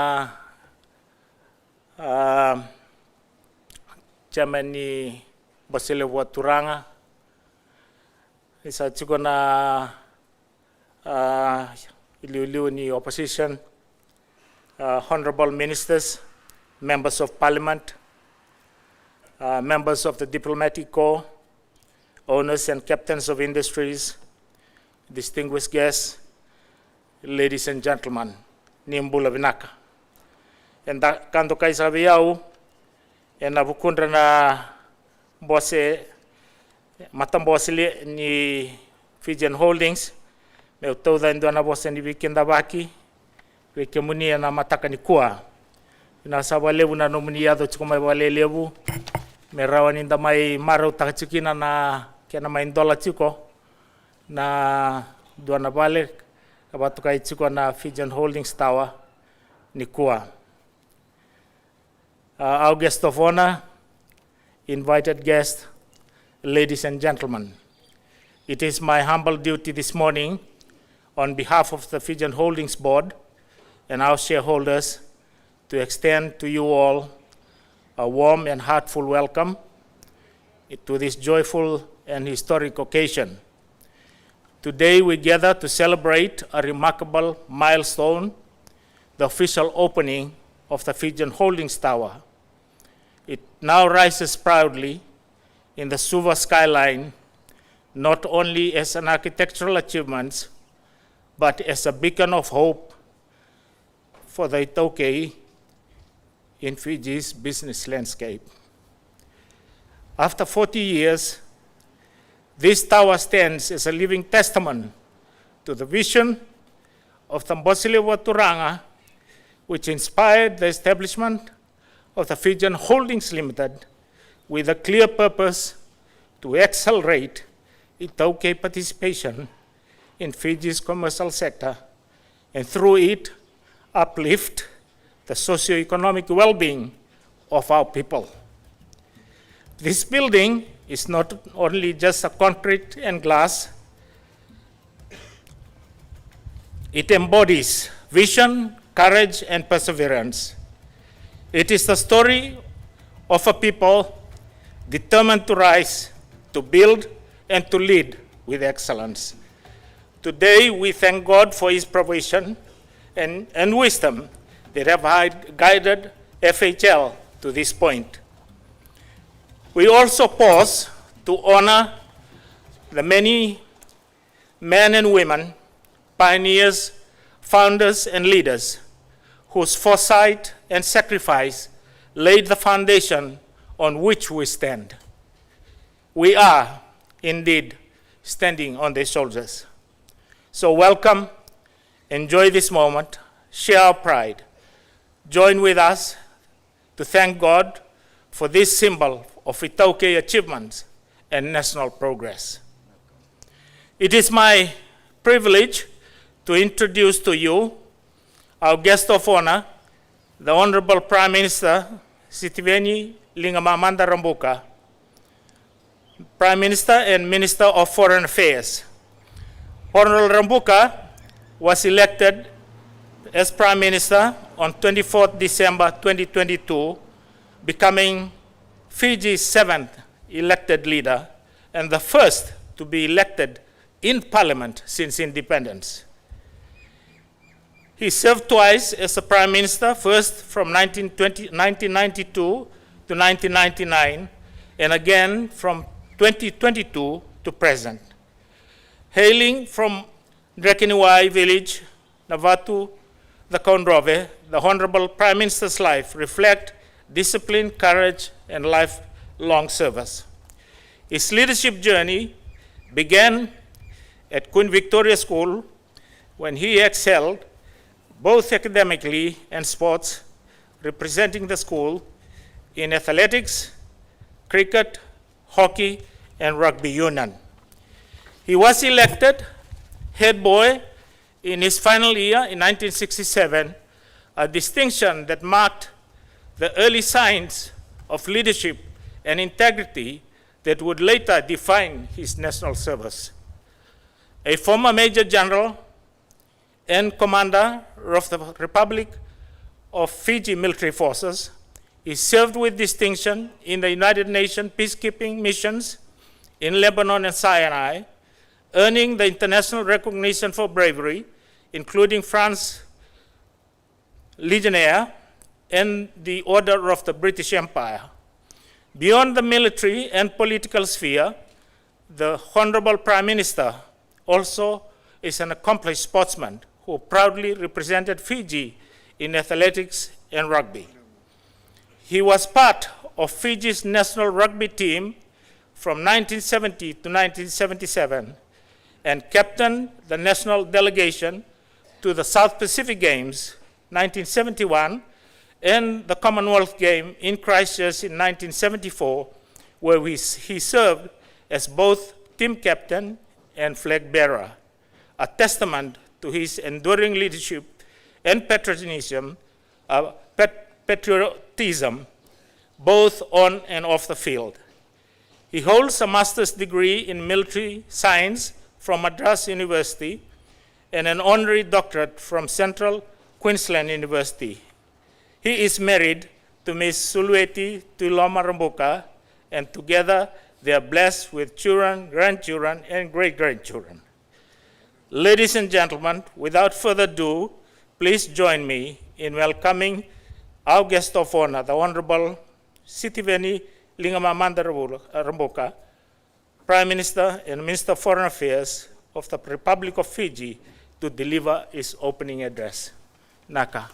chairman ni Basile buat turanga. Nisa chiko na Iliuliu ni opposition, honorable ministers, members of parliament, members of the diplomatic corps, owners and captains of industries, distinguished guests, ladies and gentlemen, Nimbula Vinaka. And that kanto kay sabi yao, and nabukundra na bose, matambosili ni Fijian Holdings, Meu toda indona bosa ni weekenda baki, weke munia na mataka ni kuwa. Ina sabalevu na nomuniado chiko mai walelevu, merawa ninda mai mara utakachikina na kena mai ndola chiko, na duana bale, kabatukai chiko na Fijian Holdings Tower ni kuwa. Our guest of honor, invited guests, ladies and gentlemen, it is my humble duty this morning on behalf of the Fijian Holdings Board and our shareholders to extend to you all a warm and heartful welcome to this joyful and historic occasion. Today we gather to celebrate a remarkable milestone, the official opening of the Fijian Holdings Tower. It now rises proudly in the Suva skyline, not only as an architectural achievement, but as a beacon of hope for the Itaukei in Fiji's business landscape. After 40 years, this tower stands as a living testament to the vision of Tambosile Waturanga, which inspired the establishment of the Fijian Holdings Limited with a clear purpose to accelerate Itaukei participation in Fiji's commercial sector, and through it, uplift the socio-economic well-being of our people. This building is not only just a concrete and glass, it embodies vision, courage, and perseverance. It is the story of a people determined to rise, to build, and to lead with excellence. Today, we thank God for His provision and wisdom that have guided FHL to this point. We also pause to honor the many men and women, pioneers, founders, and leaders whose foresight and sacrifice laid the foundation on which we stand. We are, indeed, standing on their shoulders. So welcome, enjoy this moment, share our pride. Join with us to thank God for this symbol of Itaukei achievements and national progress. It is my privilege to introduce to you our guest of honor, the Honorable Prime Minister Sitiveni Rabuka, Prime Minister and Minister of Foreign Affairs. Honorable Rabuka was elected as Prime Minister on 24th December 2022, becoming Fiji's 7th elected leader and the first to be elected in Parliament since independence. He served twice as a Prime Minister, first from 1992 to 1999, and again from 2022 to present. Hailing from Drekiniwai village, Navatu, the Kondrove, the Honorable Prime Minister's life reflects discipline, courage, and lifelong service. His leadership journey began at Queen Victoria School when he excelled both academically and sports, representing the school in athletics, cricket, hockey, and rugby union. He was elected head boy in his final year in 1967, a distinction that marked the early signs of leadership and integrity that would later define his national service. A former Major General and Commander of the Republic of Fiji Military Forces, he served with distinction in the United Nations peacekeeping missions in Lebanon and Sinai, earning the international recognition for bravery, including France Legionnaire and the Order of the British Empire. Beyond the military and political sphere, the Honorable Prime Minister also is an accomplished sportsman who proudly represented Fiji in athletics and rugby. He was part of Fiji's national rugby team from 1970 to 1977 and captained the national delegation to the South Pacific Games 1971 and the Commonwealth Game in Christchurch in 1974, where he served as both team captain and flag bearer, a testament to his enduring leadership and patriotism, both on and off the field. He holds a master's degree in military science from Madras University and an honorary doctorate from Central Queensland University. He is married to Ms. Sitiveni Rabuka, and together they are blessed with children, grandchildren, and great-grandchildren. Ladies and gentlemen, without further ado, please join me in welcoming our guest of honor, the Honorable Sitiveni Rabuka, Prime Minister and Minister of Foreign Affairs of the Republic of Fiji, to deliver his opening address. Naka.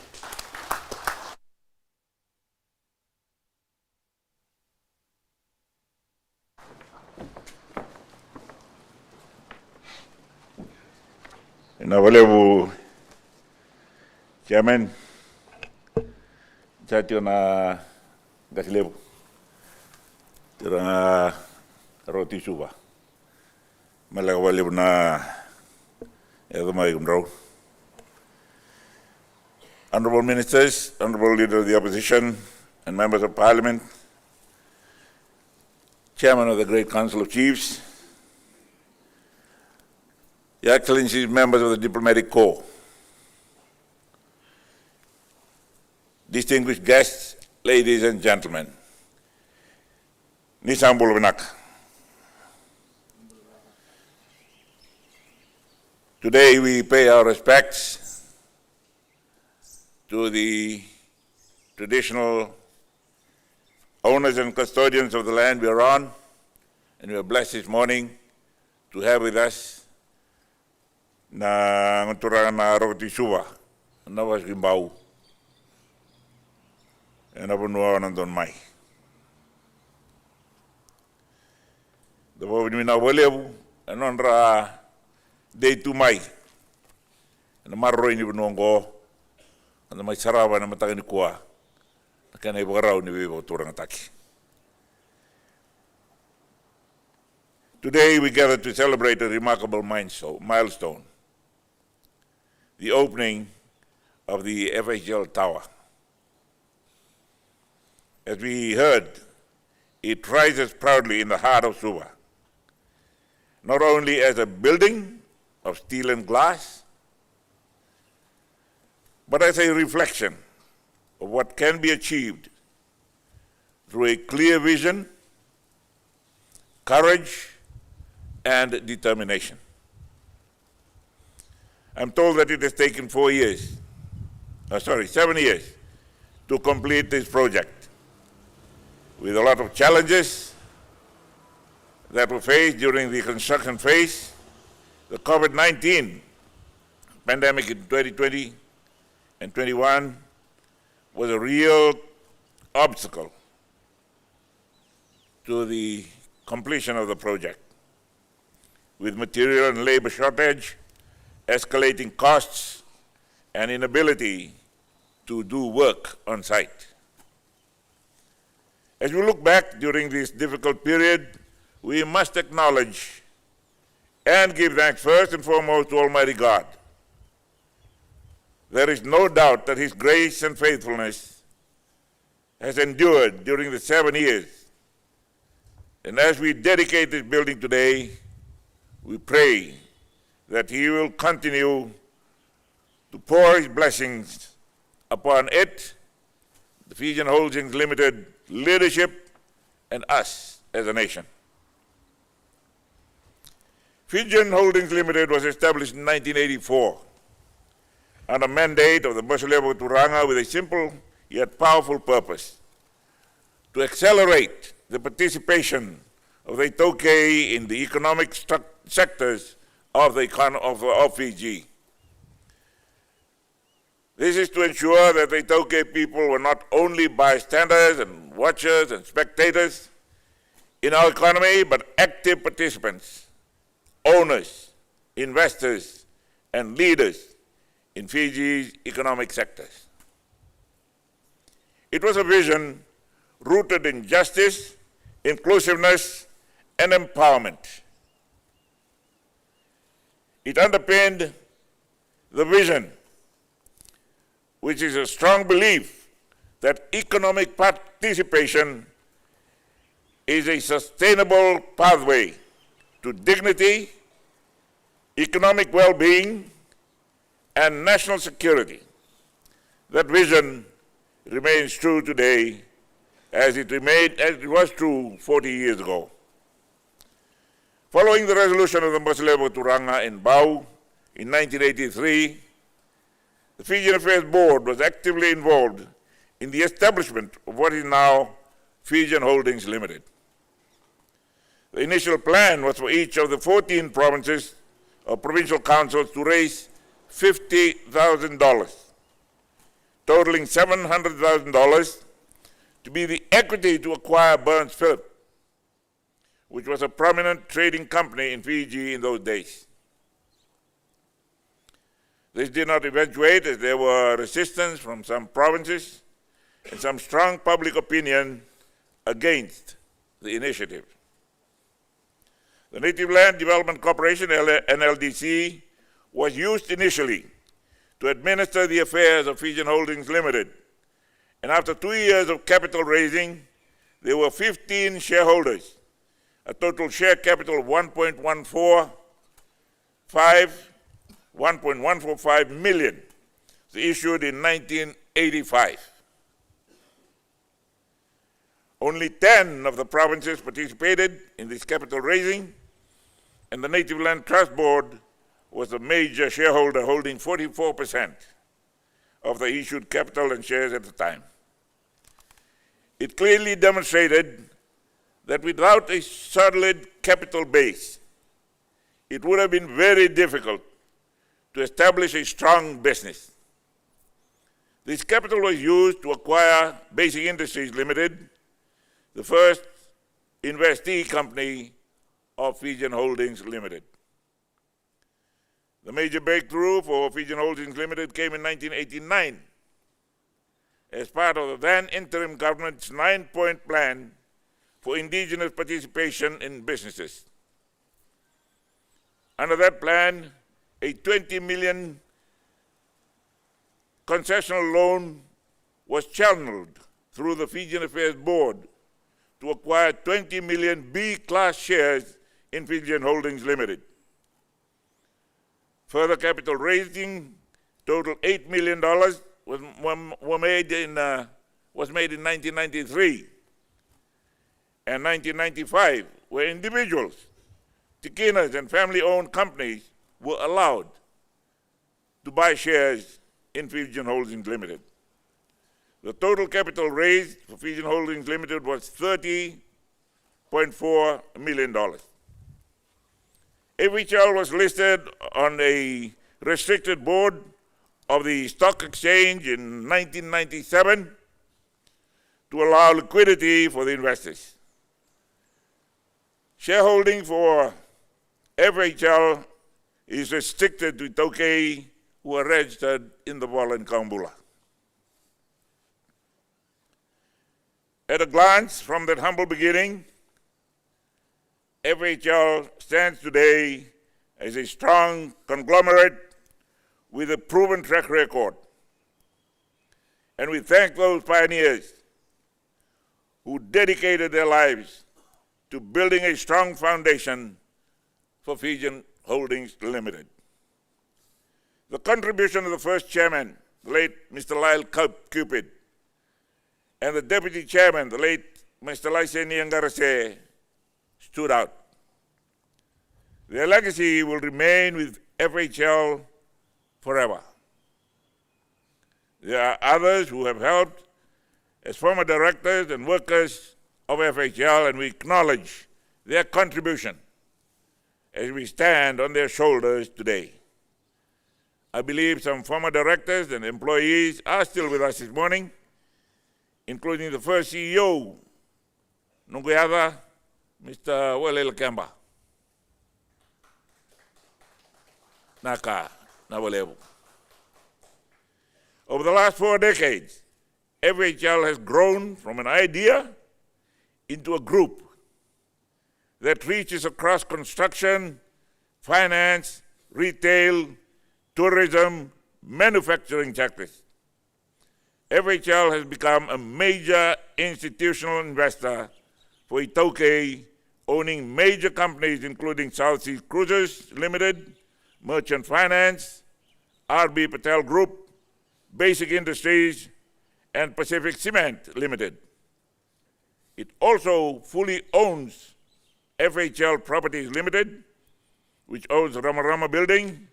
Inawalebu Chairman Chatio na Gasilebu Tira Roti Suva Malawalebu na Edamai Gumro. Honorable Ministers, Honorable Leader of the Opposition, and Members of Parliament, Chairman of the Great Council of Chiefs, Your Excellencies, members of the Diplomatic Corps, distinguished guests, ladies and gentlemen, Nisambul Vinak. Today we pay our respects to the traditional owners and custodians of the land we are on, and we are blessed this morning to have with us na nguturangan na Roti Suva, na was Gimbau, and Abunua Nandon Mai. The Bobin Walebu, and Ondra Day to Mai, and the Marroy ni Bunongo, and the Maisarava and Matanikua, the Canabara ni Vivo Turangataki. Today we gather to celebrate a remarkable milestone, the opening of the FHL Tower. As we heard, it rises proudly in the heart of Suva, not only as a building of steel and glass, but as a reflection of what can be achieved through a clear vision, courage, and determination. I'm told that it has taken 7 years to complete this project, with a lot of challenges that were faced during the construction phase. The COVID-19 pandemic in 2020 and 21 was a real obstacle to the completion of the project, with material and labor shortage, escalating costs, and inability to do work on site. As we look back during this difficult period, we must acknowledge and give thanks first and foremost to Almighty God. There is no doubt that His grace and faithfulness has endured during the 7 years. And as we dedicate this building today, we pray that He will continue to pour His blessings upon it, the Fijian Holdings Limited leadership, and us as a nation. Fijian Holdings Limited was established in 1984 on a mandate of the Basilevo Turanga with a simple yet powerful purpose: to accelerate the participation of the Tauke in the economic sectors of Fiji. This is to ensure that the Tauke people were not only bystanders and watchers and spectators in our economy, but active participants, owners, investors, and leaders in Fiji's economic sectors. It was a vision rooted in justice, inclusiveness, and empowerment. It underpinned the vision, which is a strong belief that economic participation is a sustainable pathway to dignity, economic well-being, and national security. That vision remains true today as it was true 40 years ago. Following the resolution of the Basilevo Turanga in Bau in 1983, the Fijian Affairs Board was actively involved in the establishment of what is now Fijian Holdings Limited. The initial plan was for each of the 14 provinces or provincial councils to raise $50,000, totaling $700,000, to be the equity to acquire Burns Phillip, which was a prominent trading company in Fiji in those days. This did not eventuate, as there were resistance from some provinces and some strong public opinion against the initiative. The Native Land Development Corporation, NLDC, was used initially to administer the affairs of Fijian Holdings Limited. And after 2 years of capital raising, there were 15 shareholders, a total share capital of 1.145 million, issued in 1985. Only 10 of the provinces participated in this capital raising, and the Native Land Trust Board was a major shareholder, holding 44% of the issued capital and shares at the time. It clearly demonstrated that without a solid capital base, it would have been very difficult to establish a strong business. This capital was used to acquire Basic Industries Limited, the first investee company of Fijian Holdings Limited. The major breakthrough for Fijian Holdings Limited came in 1989 as part of the then interim government's 9-point plan for indigenous participation in businesses. Under that plan, a 20 million concessional loan was channeled through the Fijian Affairs Board to acquire 20 million B-class shares in Fijian Holdings Limited. Further capital raising total $8 million, was made in 1993. And 1995, where individuals, tikinas, and family-owned companies were allowed to buy shares in Fijian Holdings Limited. The total capital raised for Fijian Holdings Limited was $30.4 million. FHL was listed on a restricted board of the stock exchange in 1997 to allow liquidity for the investors. Shareholding for FHL is restricted to Tokei who are registered in the Vala and Kaumbula. At a glance from that humble beginning, FHL stands today as a strong conglomerate with a proven track record. And we thank those pioneers who dedicated their lives to building a strong foundation for Fijian Holdings Limited. The contribution of the first chairman, the late Mr. Lyle Cupid, and the deputy chairman, the late Mr. Laiseni Angarase, stood out. Their legacy will remain with FHL forever. There are others who have helped as former directors and workers of FHL, and we acknowledge their contribution as we stand on their shoulders today. I believe some former directors and employees are still with us this morning, including the first CEO, Nunguyada, Mr. Walel Kemba. Naka, Nawalebu. Over the last 4 decades, FHL has grown from an idea into a group that reaches across construction, finance, retail, tourism, manufacturing sectors. FHL has become a major institutional investor for Itoke, owning major companies including South Sea Cruises Limited, Merchant Finance, RB Patel Group, Basic Industries, and Pacific Cement Limited. It also fully owns FHL Properties Limited, which owns Ramarama Building,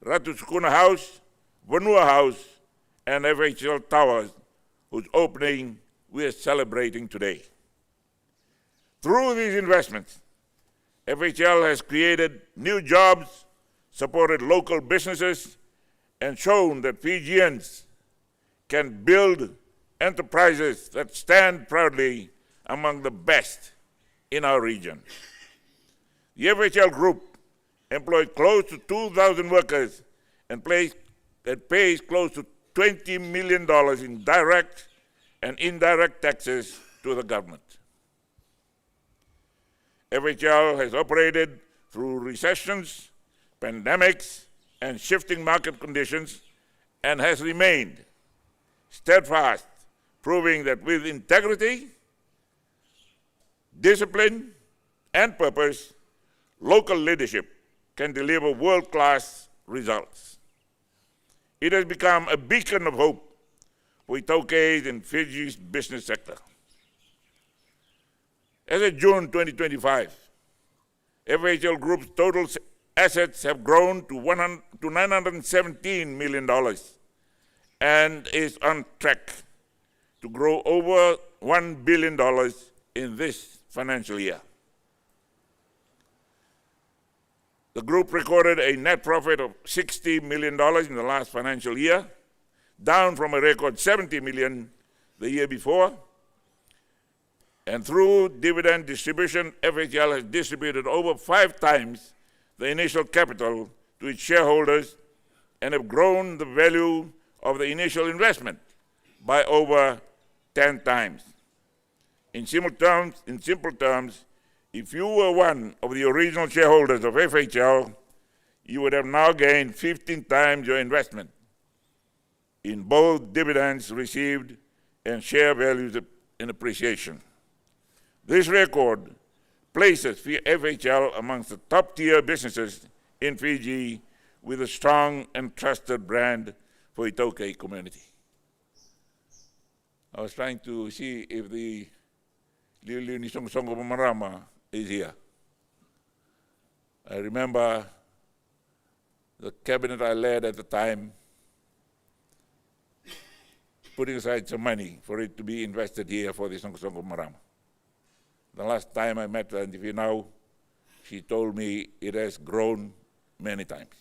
Ratu Sukuna House, Vanua House, and FHL Towers, whose opening we are celebrating today. Through these investments, FHL has created new jobs, supported local businesses, and shown that Fijians can build enterprises that stand proudly among the best in our region. The FHL Group employs close to 2,000 workers and pays close to $20 million in direct and indirect taxes to the government. FHL has operated through recessions, pandemics, and shifting market conditions, and has remained steadfast, proving that with integrity, discipline, and purpose, local leadership can deliver world-class results. It has become a beacon of hope for Itoke's and Fiji's business sector. As of June 2025, FHL Group's total assets have grown to $917 million and is on track to grow over $1 billion in this financial year. The group recorded a net profit of $60 million in the last financial year, down from a record $70 million the year before. And through dividend distribution, FHL has distributed over 5 times the initial capital to its shareholders and have grown the value of the initial investment by over 10 times. In simple terms, if you were one of the original shareholders of FHL, you would have now gained 15 times your investment in both dividends received and share values in appreciation. This record places FHL amongst the top-tier businesses in Fiji with a strong and trusted brand, serving Fijians and Fijian communities. for Itaukei community. I was trying to see if the Liuli Song of Marama is here. I remember the cabinet I led at the time putting aside some money for it to be invested here for the Song of Marama. The last time I met her, and if you know, she told me it has grown many times.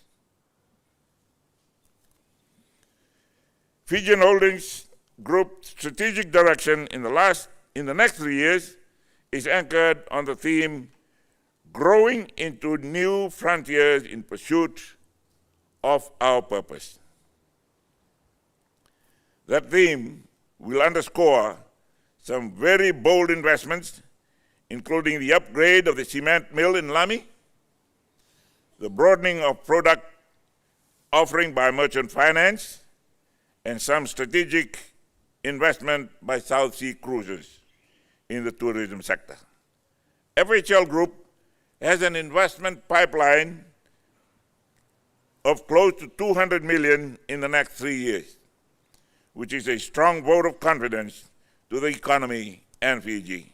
Fijian Holdings Group strategic direction in the next 3 years is anchored on the theme growing into new frontiers in pursuit of our purpose. That theme will underscore some very bold investments, including the upgrade of the cement mill in Lami, the broadening of product offering by merchant finance, and some strategic investment by South Sea Cruises in the tourism sector. FHL Group has an investment pipeline of close to 200 million in the next 3 years, which is a strong vote of confidence to the economy and Fiji.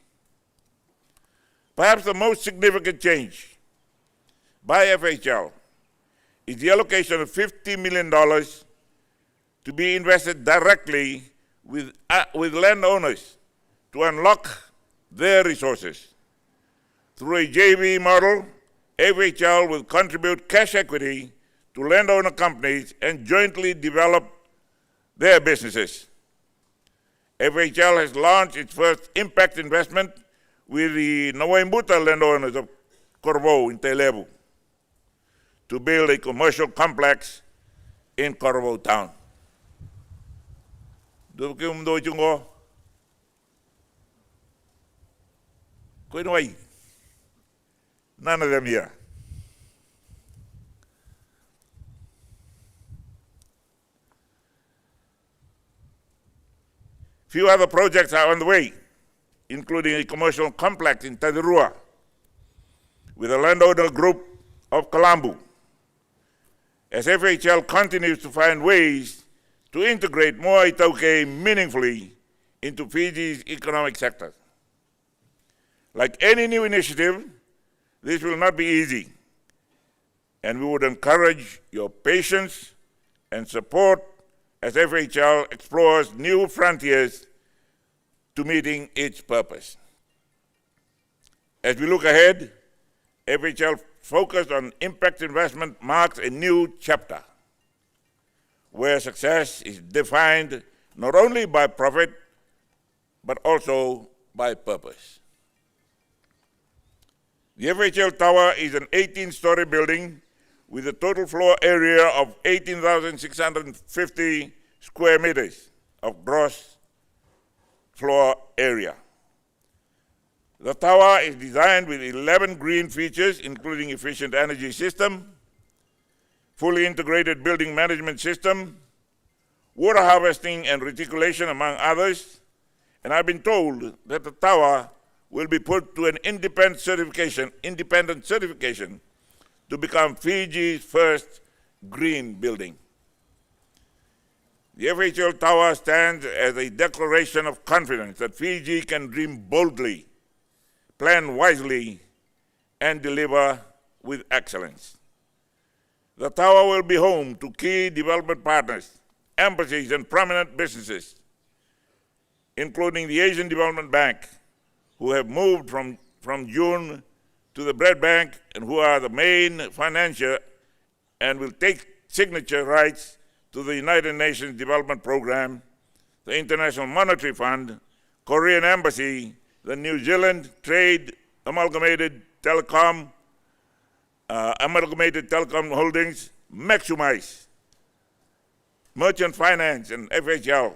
Perhaps the most significant change by FHL is the allocation of $50 million to be invested directly with landowners to unlock their resources. Through a JV model, FHL will contribute cash equity to landowner companies and jointly develop their businesses. FHL has launched its first impact investment with the Nawaimuta landowners of Corvo in Telebu to build a commercial complex in Corvo town. None of them here. Few other projects are on the way, including a commercial complex in Tadirua with a landowner group of Kalambu, as FHL continues to find ways to integrate more Itaukei meaningfully into Fiji's economic sector. Like any new initiative, this will not be easy, and we would encourage your patience and support as FHL explores new frontiers to meeting its purpose. As we look ahead, FHL focus on impact investment marks a new chapter where success is defined not only by profit, but also by purpose. The FHL Tower is an 18-story building with a total floor area of 18,650 square meters of gross floor area. The tower is designed with 11 green features, including efficient energy system, fully integrated building management system, water harvesting and reticulation, among others. And I've been told that the tower will be put to an independent certification to become Fiji's first green building. The FHL Tower stands as a declaration of confidence that Fiji can dream boldly, plan wisely, and deliver with excellence. The tower will be home to key development partners, embassies, and prominent businesses, including the Asian Development Bank, who have moved from June to the Bread Bank and who are the main financier and will take signature rights to the United Nations Development Program, the International Monetary Fund, Korean Embassy, the New Zealand Trade Amalgamated Telecom Holdings, Maximize, Merchant Finance, and FHL.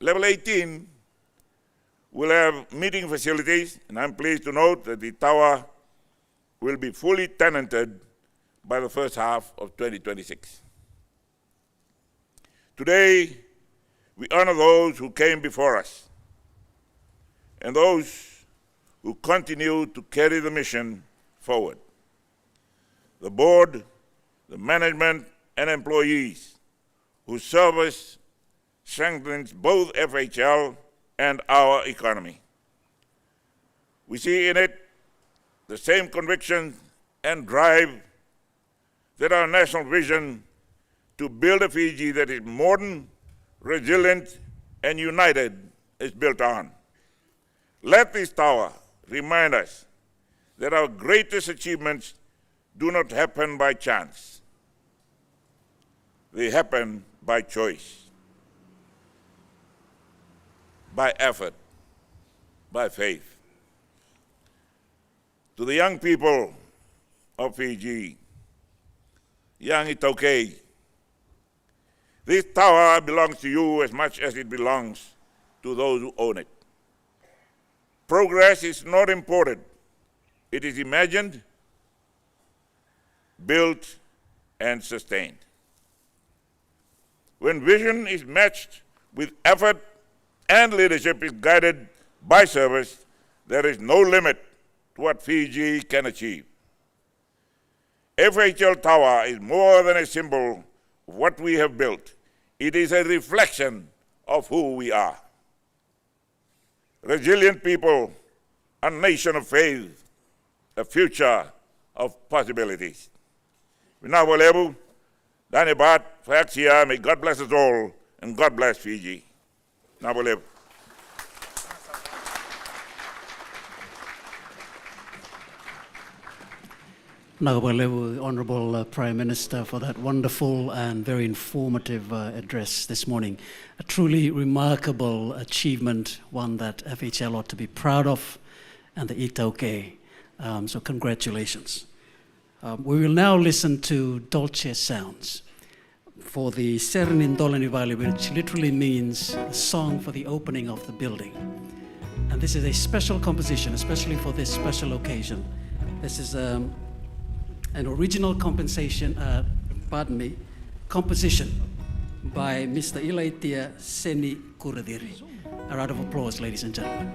Level 18 will have meeting facilities, and I'm pleased to note that the tower will be fully tenanted by the first half of 2026. Today, we honor those who came before us and those who continue to carry the mission forward. The board, the management, and employees whose service strengthens both FHL and our economy. We see in it the same conviction and drive that our national vision to build a Fiji that is modern, resilient, and united is built on. Let this tower remind us that our greatest achievements do not happen by chance. They happen by choice, by effort, by faith. To the young people of Fiji, young Itoke, this tower belongs to you as much as it belongs to those who own it. Progress is not imported. It is imagined, built, and sustained. When vision is matched with effort and leadership is guided by service, there is no limit to what Fiji can achieve. FHL Tower is more than a symbol of what we have built. It is a reflection of who we are. Resilient people, a nation of faith, a future of possibilities. Vinabolebu, Danibat, Faxia, may God bless us all, and God bless Fiji. Nabolebu. Nagabalewu, Honourable Prime Minister, for that wonderful and very informative address this morning. A truly remarkable achievement, one that FHL ought to be proud of, and the Itoke. So congratulations. We will now listen to Dolce Sounds for the Serenin Dolani Valley, which literally means a song for the opening of the building. And this is a special composition, especially for this special occasion. This is an original composition by Mr. Ilaitia Seni Kuradiri. A round of applause, ladies and gentlemen.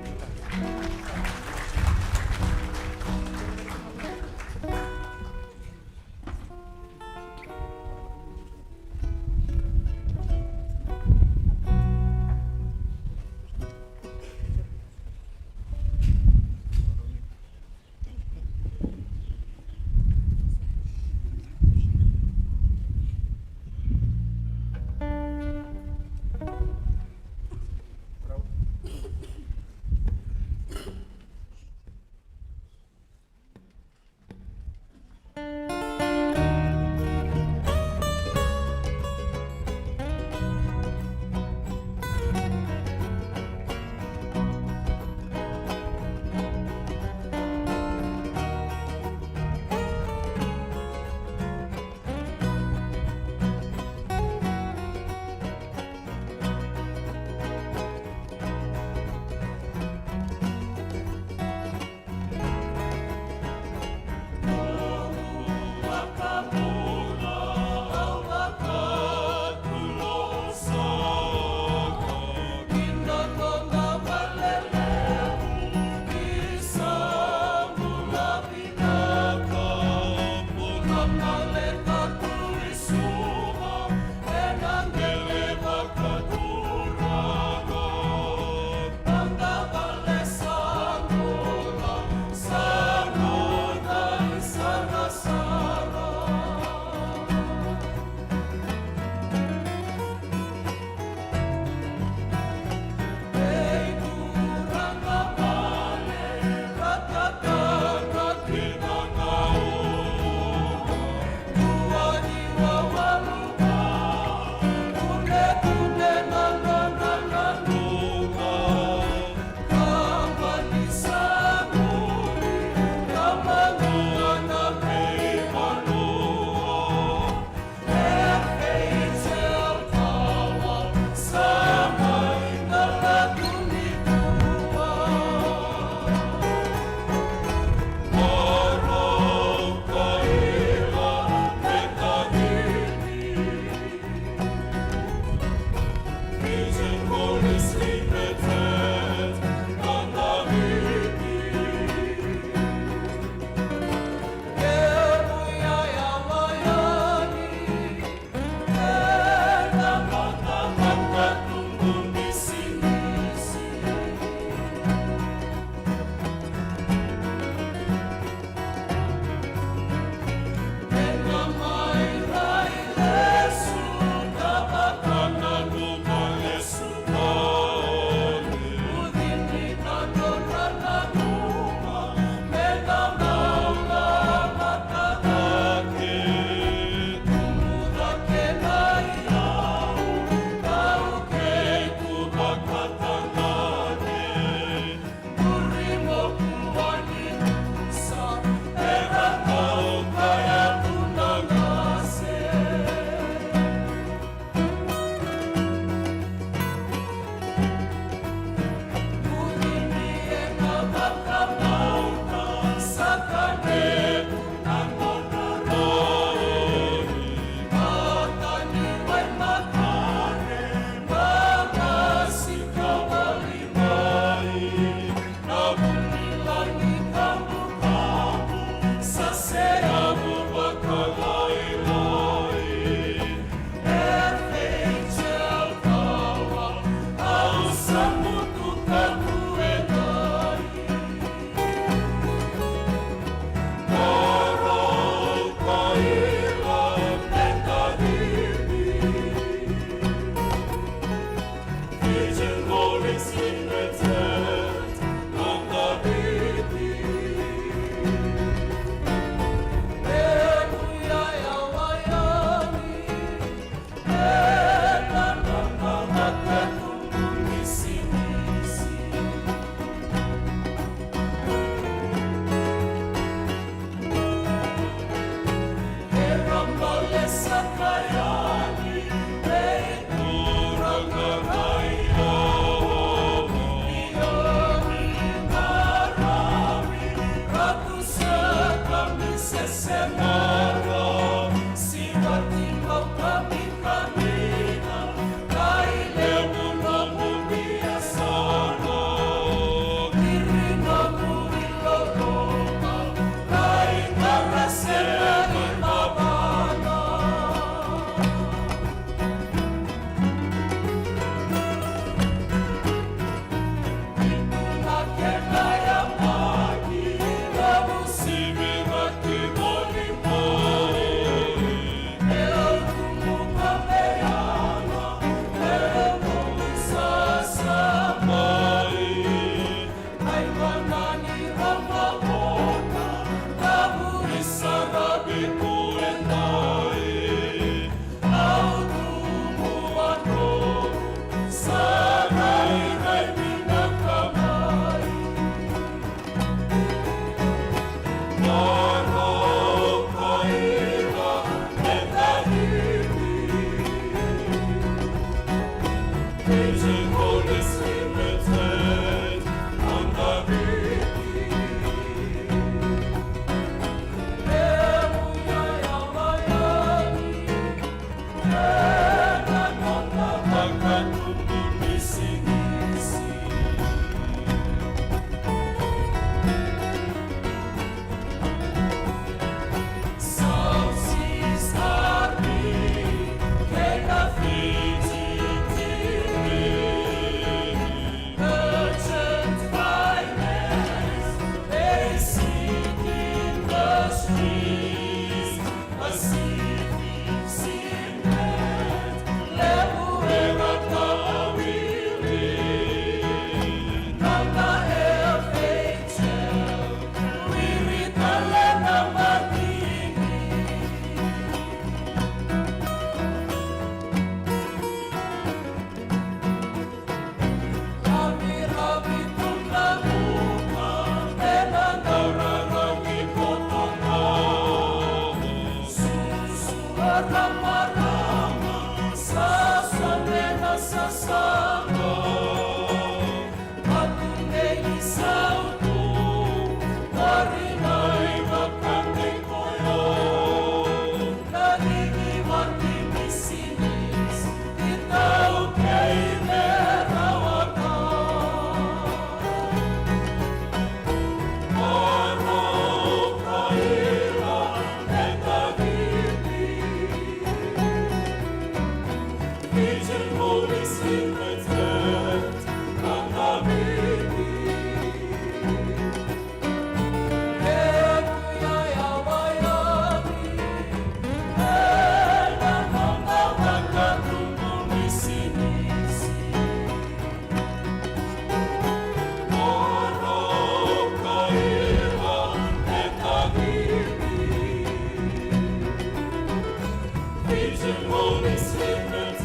Fijian Holdings Limited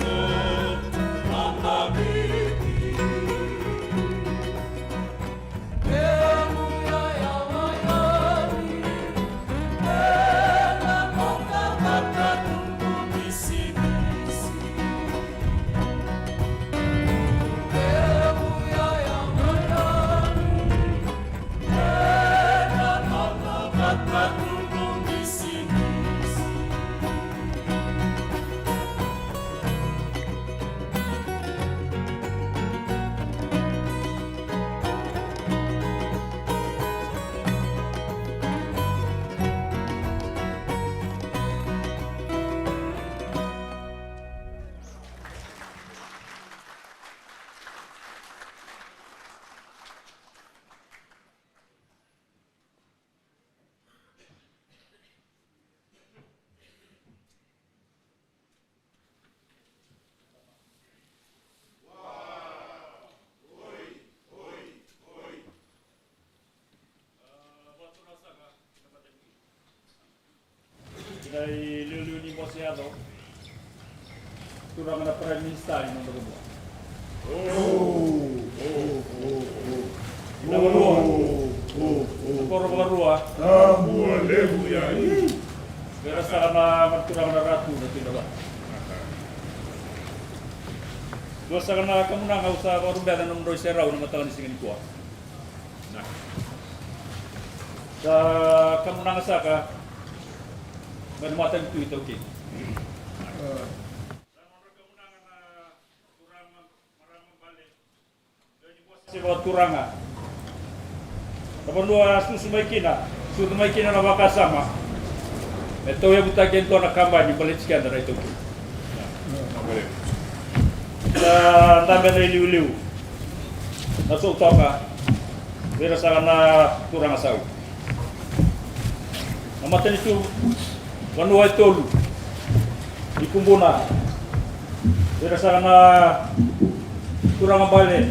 on the Dai liu ni bosiado. Turang na Prime Minister ni nang berbuat. Korang-korang Boleh ya. berasa na turang na ratu na tinala. Dosa kana kemenangan usaha baru dan nomor serau nama tangan di sini kuat. Nah, sa kemenangan saka bermatan itu okey. Sebab turanga Nabanua susumai kina na makasama. Ito yung butakin to na kampanye balitskan na ito. Sa dami na iliw-liw. Nasuktaw ka. Pero sa na kurang asaw. Namatan ito manuhay tolu. Ikumbuna. Pero sa na kurang abale.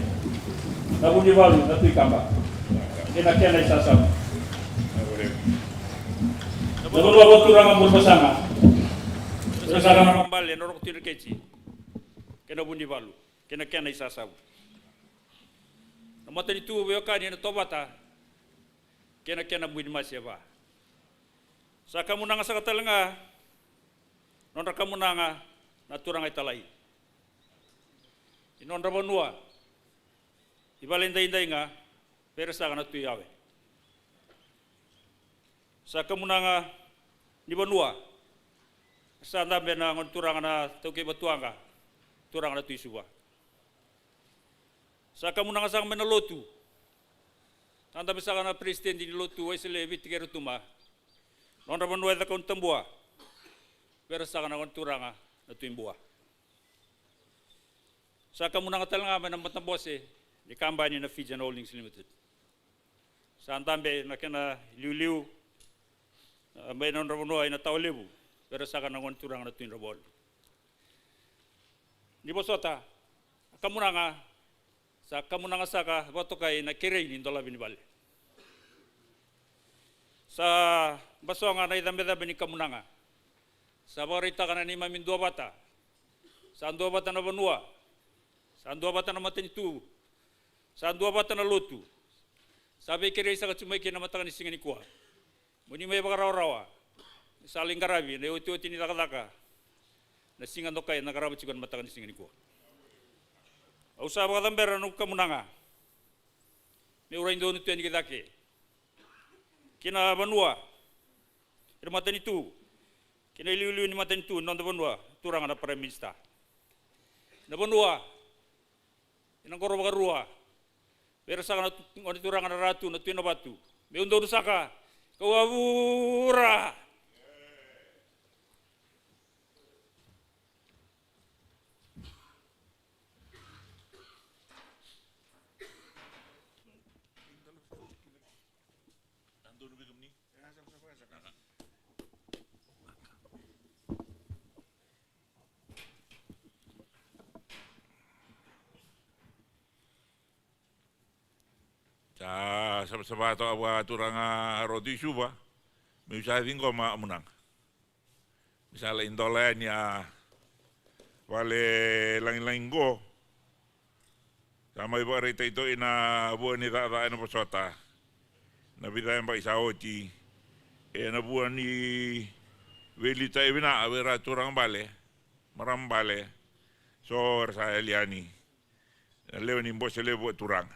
Nabunyi balu na tuy kamba. Kena isasam. Namun wabot kurang ambul bersama. Bersama kembali norok tidur keci. Kena bunyi balu. Kena isasam. Namatan itu beokani na tobata. Kena bunyi masih apa. Sa kamu nanga sa katalenga. Nonra kamu nanga na turang ay talay. Inonra banua. Ibalinday-inday nga. Pero sa kana tuyawe. Sa kamunanga ni Banua. Sa ndambe na ngon turanga na tauke batuanga. Turanga na tuy Suva. Sa kamunanga sang menalotu. Tanda bisa kana presiden di lotu ay sile vitigero tuma. Nonra Banua da kon tambua. Pero sa kana ngon turanga na tuy Bua. Sa kamunanga talanga man matambose di kampanye na Fijian Holdings Limited. Sa andambe na kena liu-liu may non rabuno ay nataw lebu pero sa kanangon turang na tuin rabol. Ni bosota kamunanga saka boto kay na kirei ni dola binibal. Sa basonga na idambe-dambe ni kamunanga. Sa borita kana ni mamin dua bata. Sa dua bata na Banua. Sa dua bata na Matinitu. Sa dua bata na Lotu. Sabi kira isa katsumay kinamatakan ni singa ni kuha. Muni may bakaraw-rawa. Saling karabi, na uti-uti ni lakadaka. Na singa no kaya nakarabat sigon matakan ni singa ni kuha. Usaba ka tambera nung kamunanga. May urain doon ito yan kitake. Kina Banua. Kina Matanitu. Kina iliw-iliw ni Matanitu. Non da Banua. Turang na Prime Minister. Na Banua. Inang koro bakarua. Pero sa kanang turang na ratu na tuwi na batu. May undo saka. Kawabura. Sa sabato awa turang rodi Suva, may usaha din ko maamunang. Misala indola niya wale lang-lang go. Sama iba rita ito ina buwan ni tata na pasota. Nabitayan pa isa oti. Na buwan ni Welita ibina awera turang bale. Marambale. So sa Eliani. Leo ni mbos lebo turang.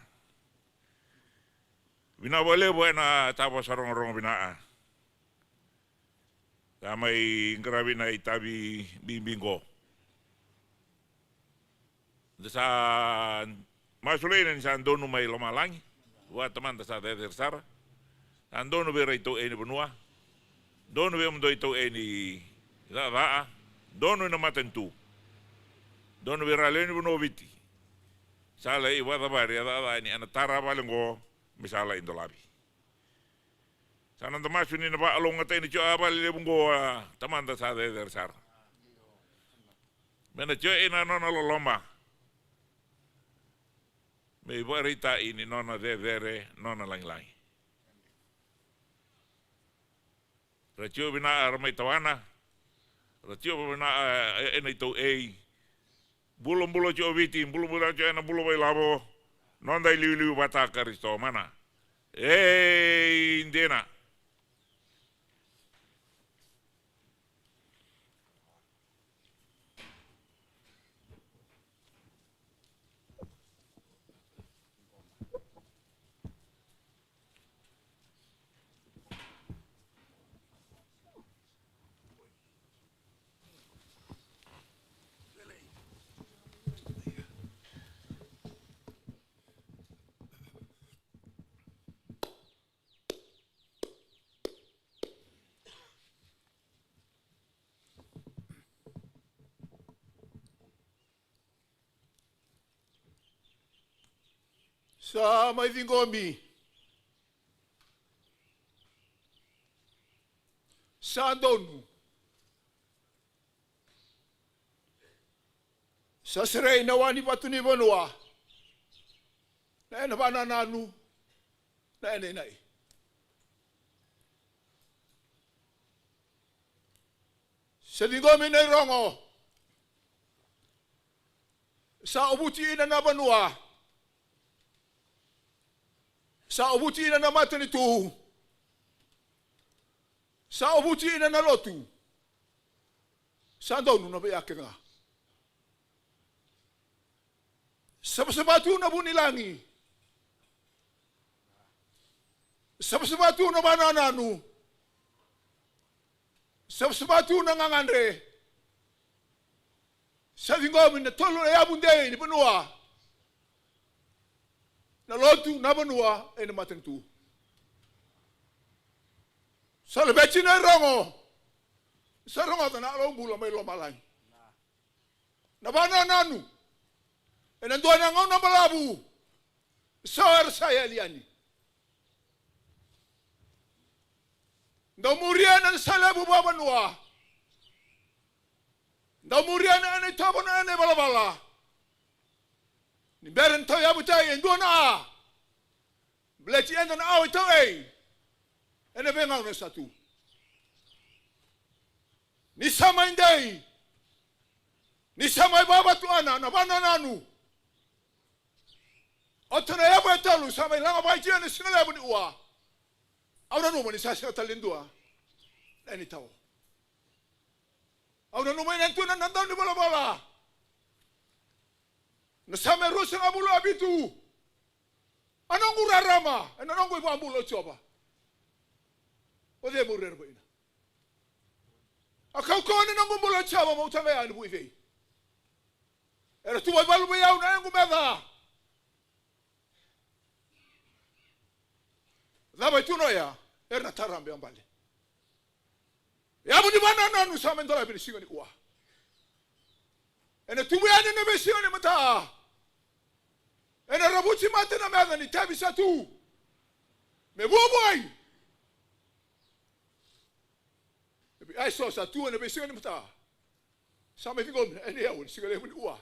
Binawale buena tapos sarong-rong binaa. Tamay grabe na itabi bimbingo. Sa masulinan sa dono may lumalang. Wa teman sa tersar. Andono bera ito ni Banua. Dono be mundo ito ni Raa. Dono na matentu. Dono bera len bunoviti. Sala iwa tabari ada ni anatara balengo. Misala indolabi. Sana tamasyo ni naba along atay ni Chua bali lebunggo tamanda sa tersar. Mena Chua ina nona lolomba. May barita ini nona dere nona lang-lang. Ratio bina armay tawana. Ratio bina ina ito bulong-bulo Chua viti, bulong-bulo Chua na bulo bay labo. Non dai liu bata karisto mana. Hindi na. sa mai vingomi sa donu sa serei na wani patu ni vanua na ena bana nanu na ena nai sa vingomi nei rongo sa obuti ina na vanua sa obuti ina na matani tu sa obuti ina na lotu sa donu na baya kenga sabatu na bunilangi sabatu na banananu sabatu na ngangandre sa vingomi na tolo ya bunde ni benua na lotu na benua ena matang tu sa lebechi na rongo sa rongo ta na lo bula mai lo malai na banananu ena doa na ngona malabu sa saya liani ndo muriana salabu baba noa ndo muriana ane tabona ane balabala ni beren to ya butai ndo na bleti endo na awi to ene venga una satu ni sama indai ni sama baba tu ana na bana nanu otana ya betalu sama langa baiji ane singala buni ua aura no mani sasa talindua eni tau aura no mani nantu na nandau ni bala bala na sama rusa ngabulu abitu anongu rarama anongu ibu ambulo coba ode murer boina akau kone nangu mulo coba mau tanga ya ni bu ive era tu balu be yau na ngu meda Laba tu no ya, erna tarambe ambale. Ya budi mana nanu sama ndola bini singo ni ua. Ene tumu ya nene be singo ni mata. Ene rabuti mate na meda ni tabi satu. Me boy. Ebi ai so satu ene be singo ni mata. Sama fingo ene ya un singo ni ua.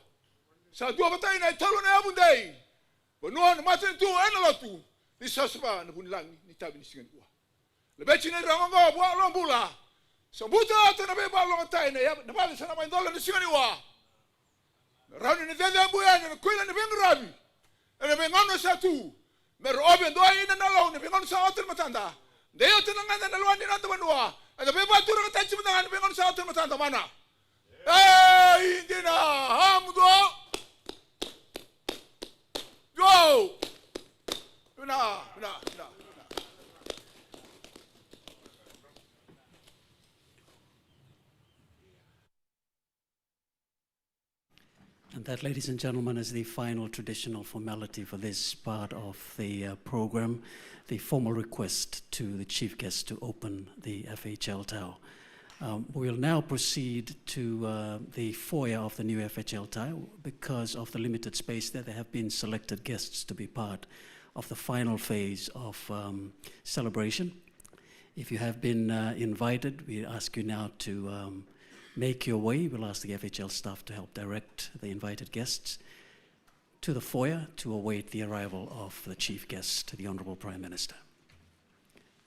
Sa dua mata ina talo na abundai. Bonua na mate tu ene lotu. Ni sasaba na bunilangi ni tabi ni singan ua. Lebechi ni rangongo bua lombula. Sambuta ata na beba longatai na ya na bali sana maindola ni singan ua. Rani ni dede buya ni kuila ni bengu rabi. Ene bengono satu. Mero obi ndoa ina na lau ni bengono sa otel matanda. Deyo tinanganda na luan ni nanta banua. Ene beba tura ka tachi matanga ni bengono sa otel matanda mana. Hey, indina hamdo. Go. No. And that, ladies and gentlemen, is the final traditional formality for this part of the program, the formal request to the chief guest to open the FHL Tower. We will now proceed to the foyer of the new FHL Tower. Because of the limited space there have been selected guests to be part of the final phase of celebration. If you have been invited, we ask you now to make your way. We'll ask the FHL staff to help direct the invited guests to the foyer to await the arrival of the chief guest, the Honourable Prime Minister.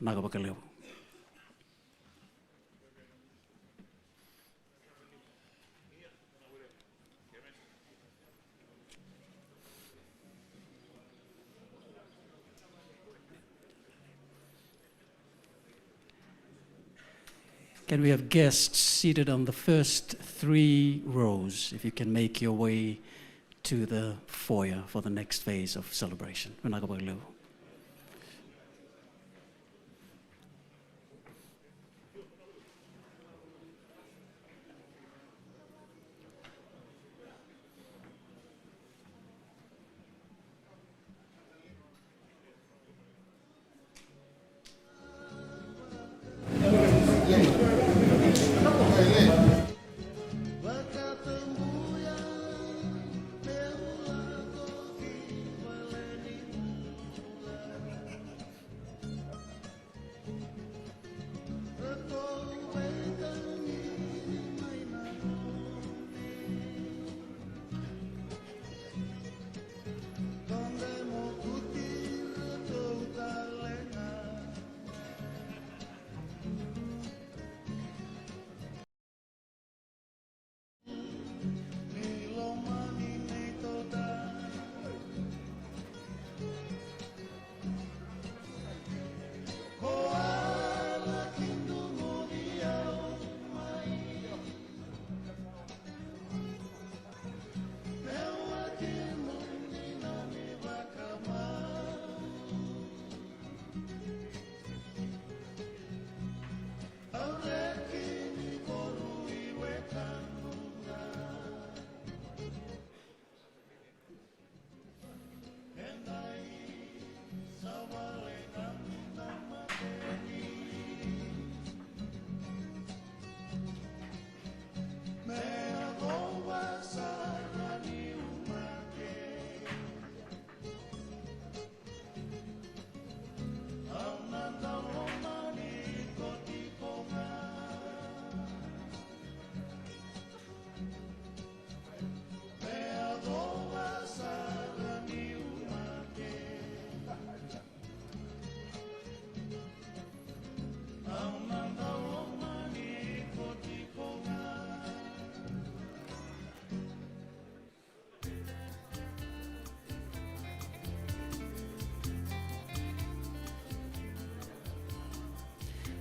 Nagabakaleo. Can we have guests seated on the first 3 rows, if you can make your way to the foyer for the next phase of celebration?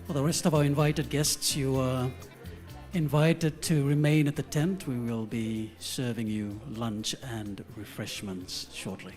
For the rest of our invited guests, you are invited to remain at the tent. We will be serving you lunch and refreshments shortly.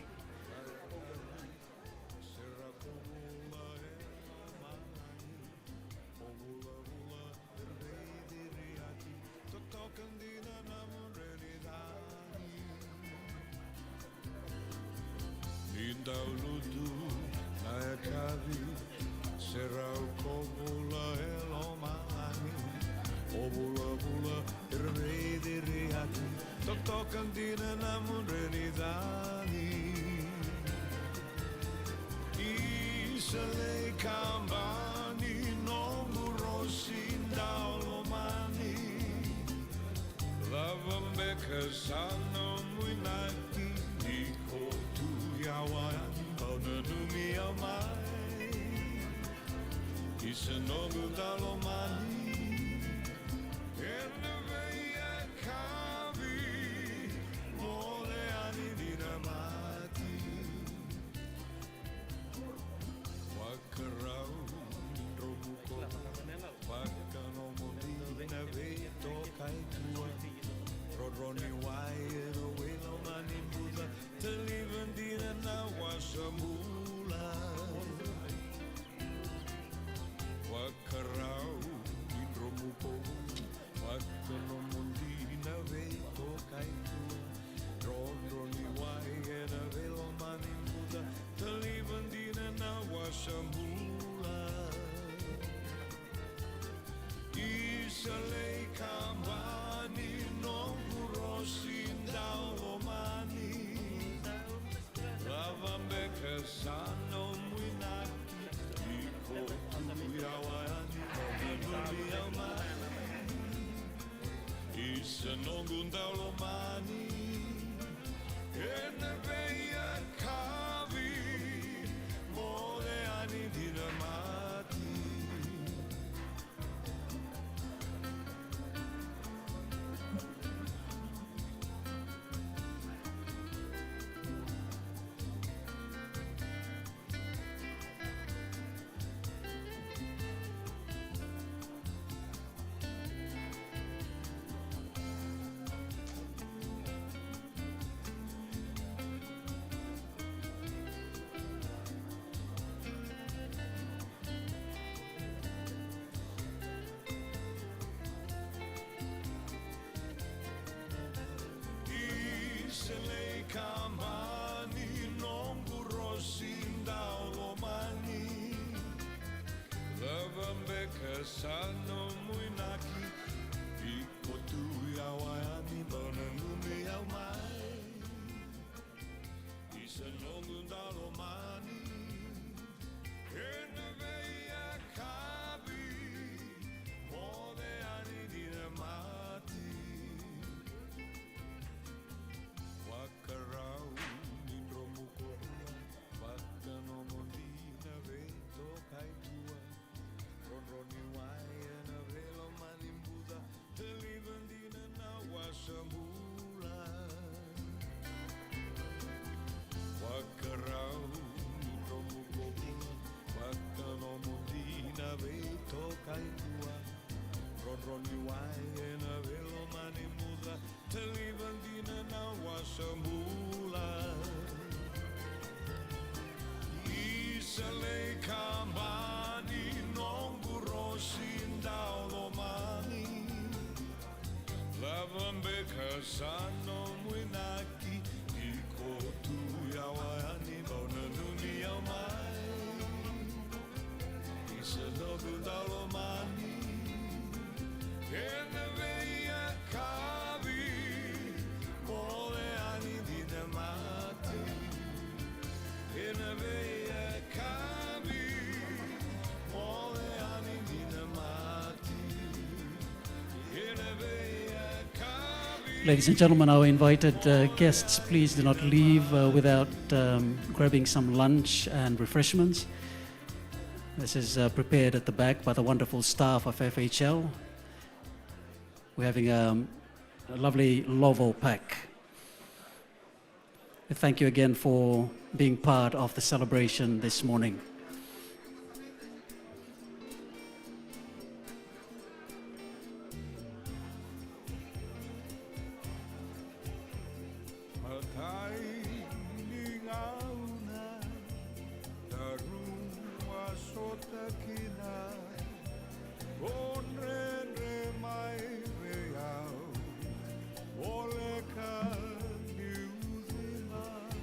Ladies and gentlemen, our invited guests, please do not leave without grabbing some lunch and refreshments. This is prepared at the back by the wonderful staff of FHL. We're having a lovely Lovo pack. Thank you again for being part of the celebration this morning. takina onre mai veau ole ka New Zealand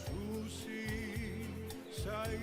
susi sai